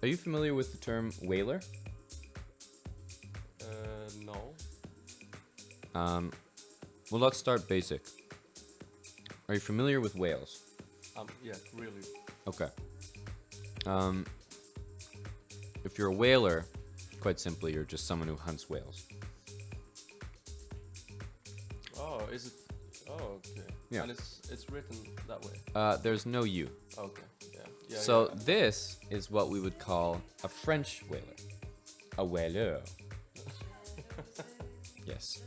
Are you familiar with the term whaler? No. Well, let's start basic. Are you familiar with whales? Yeah, really. Okay. If you're a whaler, quite simply, you're just someone who hunts whales. Oh, is it? Oh, okay. Yeah. And it's written that way. There's no you. Okay. Yeah. Yeah. So yeah. this is what we would call a French whaler. A whaler. Yes.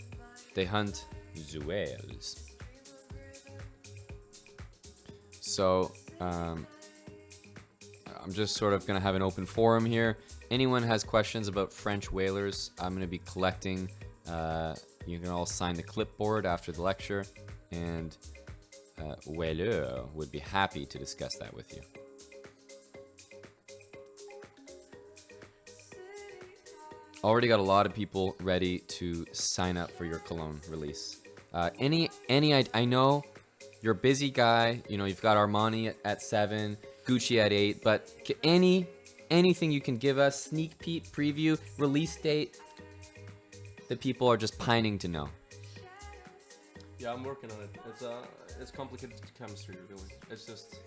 They hunt the whales. So, I'm just sort of going to have an open forum here. Anyone has questions about French whalers, I'm going to be collecting. You can all sign the clipboard after the lecture, and Whaleur would be happy to discuss that with you. Already got a lot of people ready to sign up for your cologne release. I know you're a busy guy. You know, you've got Armani at 7, Gucci at 8, but anything you can give us, sneak peek, preview, release date, that people are just pining to know? Yeah, I'm working on it. It's complicated chemistry, really. It's just,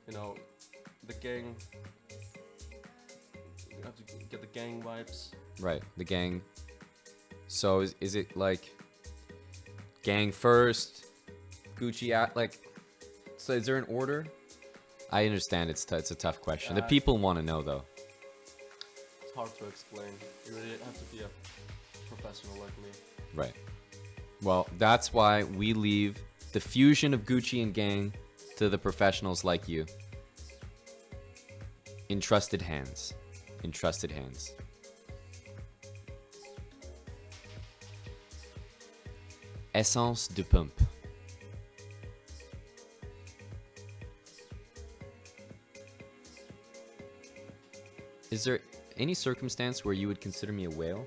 you know, the gang. You have to get the gang vibes. Right, the gang. So is it like gang first, Gucci at like? So is there an order? I understand it's a tough question. The Yeah. people want to know though. It's hard to explain. You really have to be a professional like me. Right. Well, that's why we leave the fusion of Gucci and gang to the professionals like you. In trusted hands. In trusted hands. Essence de pump. Is there any circumstance where you would consider me a whale?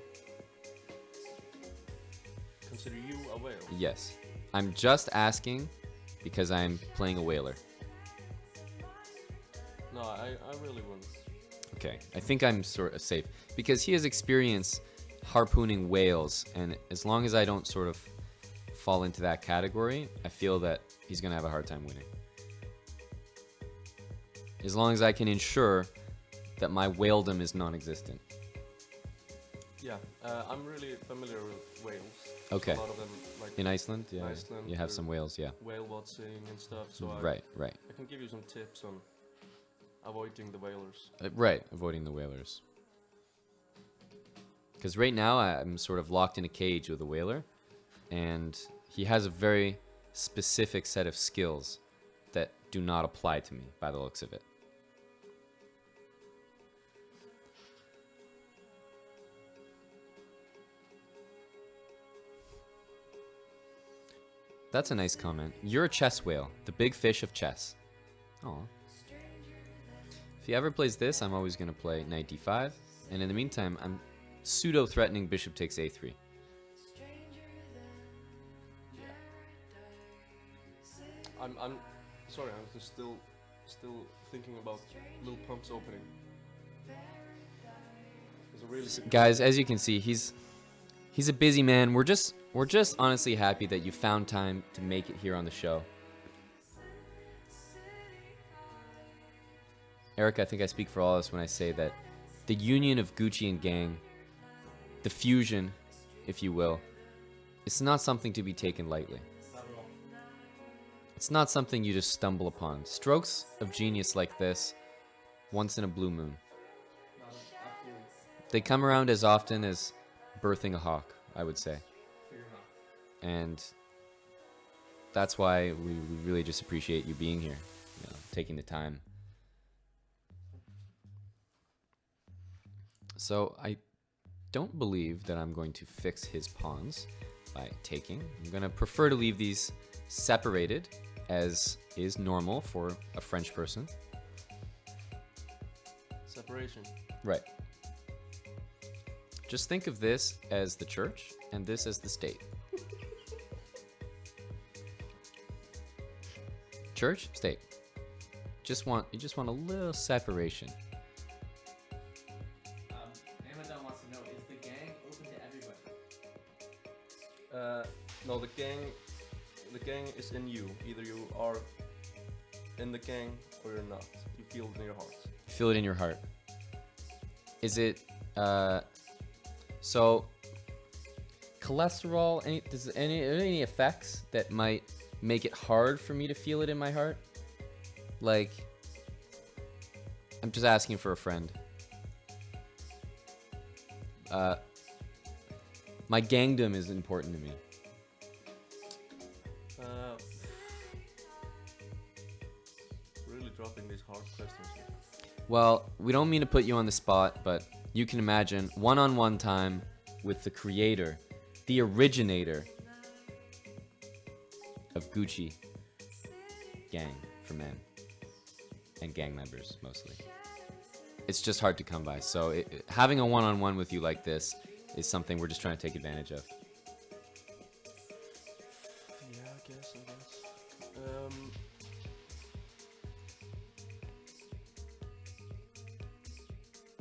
Consider you a whale. Yes. I'm just asking because I'm playing a whaler. No, I really wouldn't. Okay, I think I'm sort of safe because he has experience harpooning whales, and as long as I don't sort of fall into that category, I feel that he's gonna have a hard time winning. As long as I can ensure that my whaledom is non-existent. Yeah, I'm really familiar with whales. Okay. A lot of them, like In Iceland, yeah, Iceland, you have they're- some whales, yeah. whale watching and stuff. So Right, right, I can give you some tips on avoiding the whalers. right. Avoiding the whalers. Because right now I'm sort of locked in a cage with a whaler, and he has a very specific set of skills that do not apply to me by the looks of it. That's a nice comment. You're a chess whale, the big fish of chess. Aw. If he ever plays this, I'm always going to play knight d5, and in the meantime, I'm pseudo-threatening bishop takes a3. I'm sorry. I'm just still thinking about Lil Pump's opening. It's a really good Guys, as you can see, he's a busy man. We're just honestly happy that you found time to make it here on the show. Eric, I think I speak for all of us when I say that the union of Gucci and gang, the fusion, if you will, it's not something to be taken lightly. Not at all. It's not something you just stumble upon. Strokes of genius like this, once in a blue moon. No, absolutely. They come around as often as birthing a hawk, I would say. Figure it out. And that's why we really just appreciate you being here, you know, taking the time. So I don't believe that I'm going to fix his pawns by taking. I'm going to prefer to leave these separated, as is normal for a French person. separation. Right. Just think of this as the church and this as the state. Church, state. You just want a little separation. Hambleton wants to know, is the gang open to everybody? No, the gang is in you. Either you are in the gang or you're not. You feel it in your heart. Feel it in your heart. Is it so cholesterol, any effects that might make it hard for me to feel it in my heart? Like, I'm just asking for a friend. My gangdom is important to me. Really dropping these hard questions here. Well, we don't mean to put you on the spot, but you can imagine one-on-one time with the creator, the originator of Gucci gang for men and gang members mostly. It's just hard to come by. So having a one-on-one with you like this is something we're just trying to take advantage of. Yeah, I guess.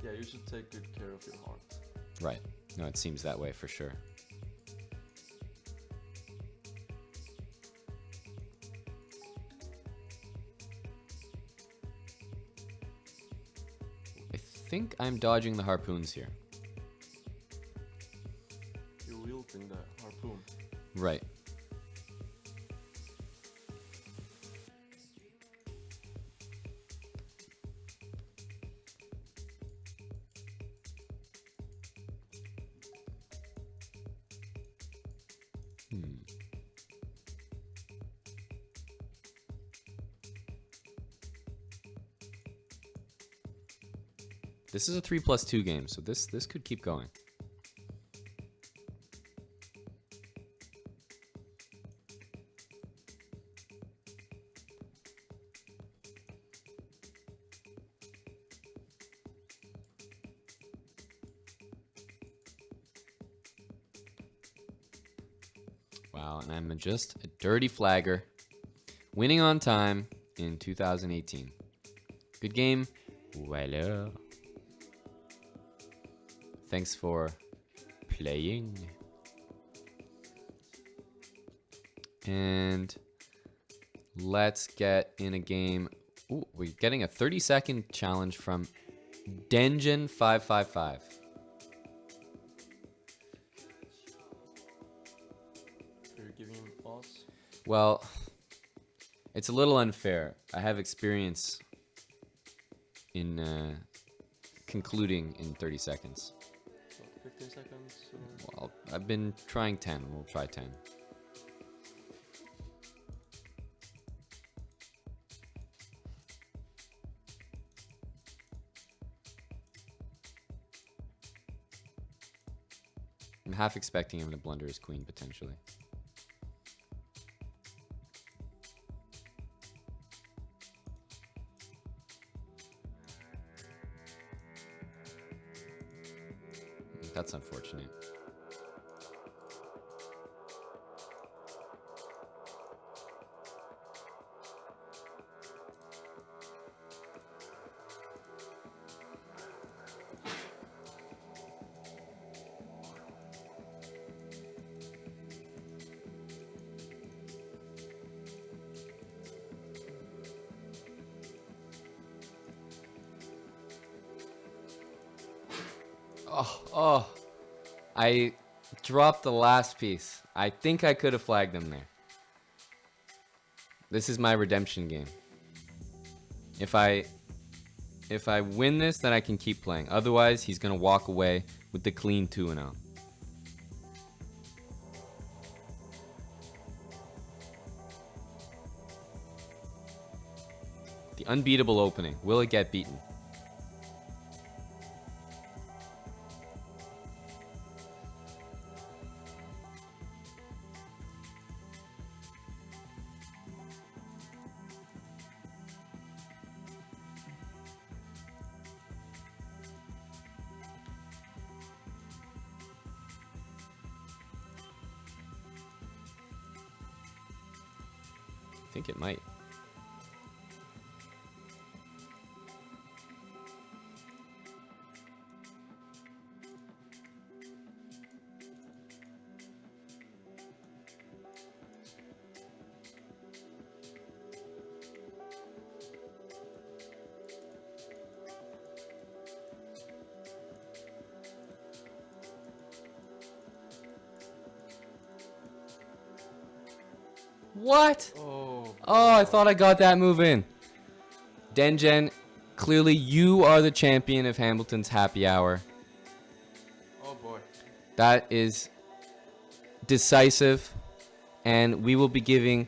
Yeah, you should take good care of your heart. Right. No, it seems that way for sure. think I'm dodging the harpoons here. You're wielding the harpoon. Right. This is a 3+2 game, so this could keep going. Wow, and I'm just a dirty flagger, winning on time in 2018. Good game. Voila. Thanks for playing. And let's get in a game. Ooh, we're getting a 30-second challenge from Denjin555. You're giving him a pause. Well, it's a little unfair. I have experience in concluding in 30 seconds. 15 seconds. Well, I've been trying 10. We'll try 10. I'm half expecting him to blunder his queen, potentially. That's unfortunate. Oh, I dropped the last piece. I think I could have flagged him there. This is my redemption game. If I win this, then I can keep playing. Otherwise, he's going to walk away with the clean 2-0. The unbeatable opening. Will it get beaten? I think it might. What? Oh, I thought I got that move in. Denjen, clearly you are the champion of Hambleton's happy hour. Oh boy. That is decisive. And we will be giving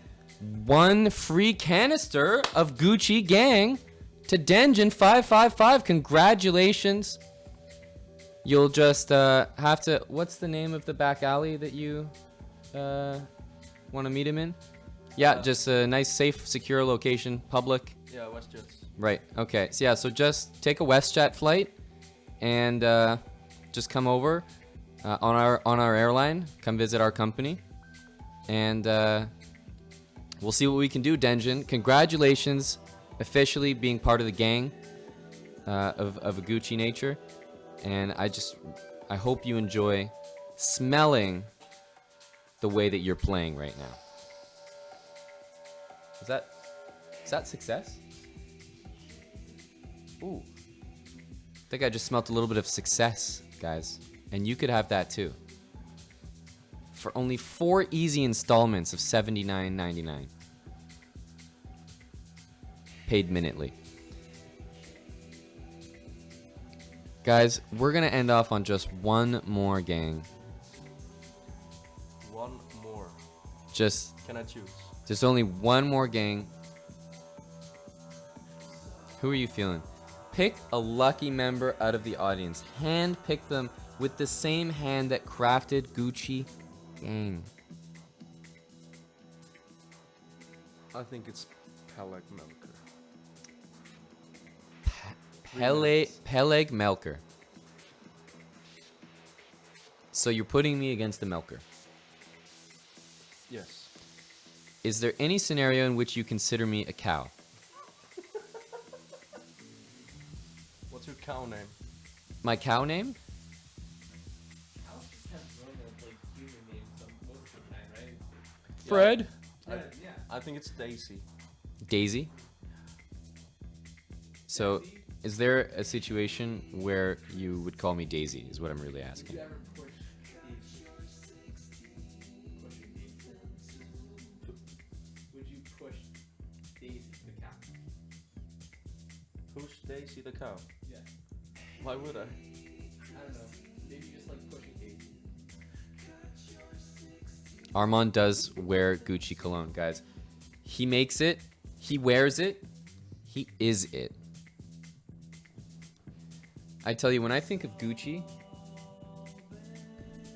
one free canister of Gucci Gang to Denjin555. Congratulations. You'll just have to... What's the name of the back alley that you want to meet him in? Yeah, just a nice, safe, secure location, public. Yeah, WestJets. Right. Okay. So yeah. So just take a WestJet flight, and just come over on our airline. Come visit our company, and we'll see what we can do. Denjin, congratulations, officially being part of the gang of a Gucci nature, and I hope you enjoy smelling the way that you're playing right now. Is that success? Ooh. I think I just smelt a little bit of success, guys. And you could have that too. For only 4 easy installments of $79.99. Paid minutely. Guys, we're gonna end off on just one more gang. One more. Just Can I choose? There's only one more gang. Who are you feeling? Pick a lucky member out of the audience. Hand pick them with the same hand that crafted Gucci Gang. I think it's Peleg Melker. Peleg Melker. So you're putting me against the Melker. Yes. Is there any scenario in which you consider me a cow? What's your cow name? My cow name? Cows just have normal, like, human names most of the time, right? Fred? Yeah. I think it's Daisy. Daisy? So, is there a situation where you would call me Daisy, is what I'm really Would asking. you ever push Daisy? Pushing Daisy. Would you push Daisy the cow? Push Daisy the cow. Yeah. Why would I? I don't know. Maybe just like pushing Daisy. Armand does wear Gucci cologne, guys. He makes it, he wears it, he is it. I tell you, when I think of Gucci,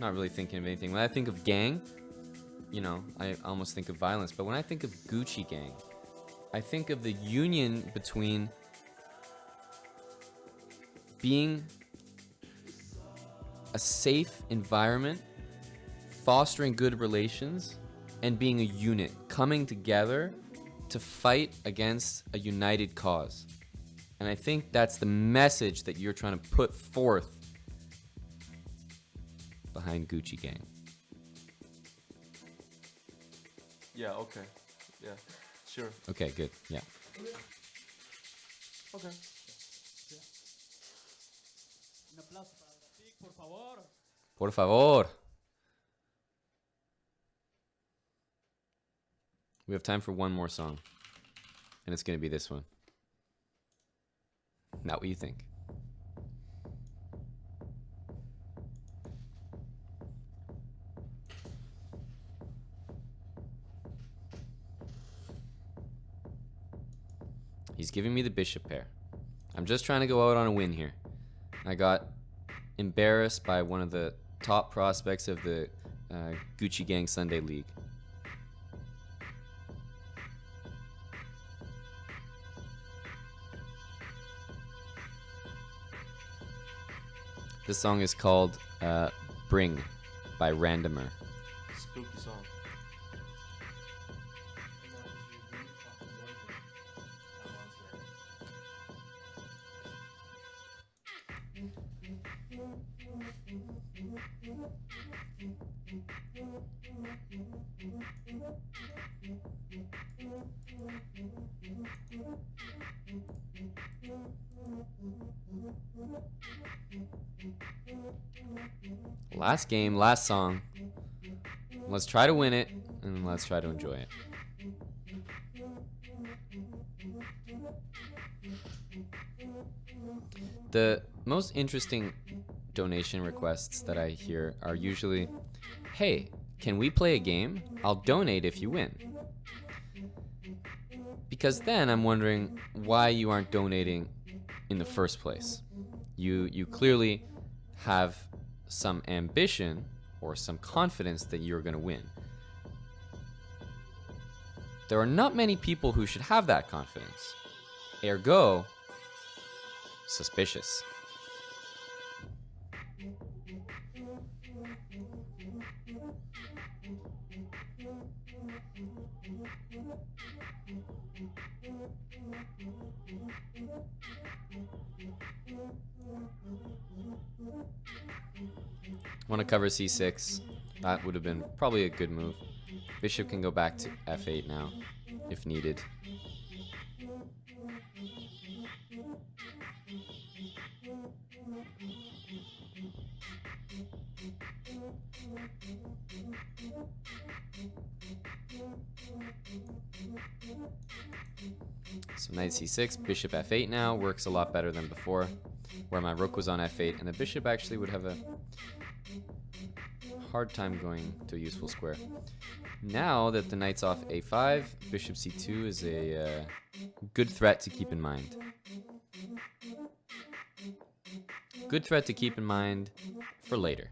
not really thinking of anything. When I think of gang, you know, I almost think of violence. But when I think of Gucci Gang, I think of the union between being a safe environment, fostering good relations, and being a unit, coming together to fight against a united cause. And I think that's the message that you're trying to put forth behind Gucci Gang. Yeah, okay. Yeah, sure. Okay, good. Yeah. Okay. Un aplauso para Brasil, por favor. Por favor. We have time for one more song. And it's going to be this one. Not what you think. He's giving me the bishop pair. I'm just trying to go out on a win here. I got embarrassed by one of the top prospects of the Gucci Gang Sunday League. This song is called Bring by Randomer. Spooky song. Last game, last song. Let's try to win it, and let's try to enjoy it. The most interesting donation requests that I hear are usually, hey, can we play a game? I'll donate if you win. Because then I'm wondering why you aren't donating in the first place. You clearly have some ambition or some confidence that you're going to win. There are not many people who should have that confidence. Ergo, suspicious. Want to cover c6. That would have been probably a good move. Bishop can go back to f8 now, if needed. So knight c6, bishop f8 now works a lot better than before, where my rook was on f8, and the bishop actually would have a hard time going to a useful square. Now that the knight's off a5, bishop c2 is a good threat to keep in mind. Good threat to keep in mind for later.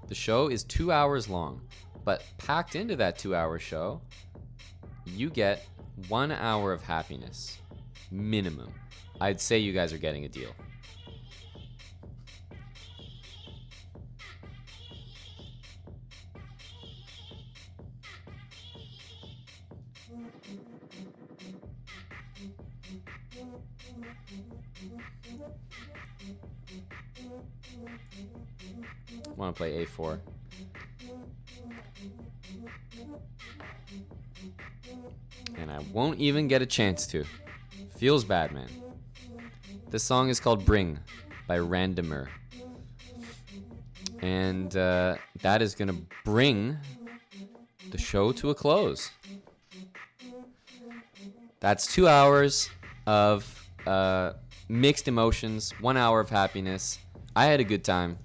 The show is 2 hours long, but packed into that 2-hour show, you get 1 hour of happiness, minimum. I'd say you guys are getting a deal. Want to play a4. And I won't even get a chance to. Feels bad, man. This song is called Bring by Randomer. And that is going to bring the show to a close. That's 2 hours of mixed emotions, 1 hour of happiness. I had a good time.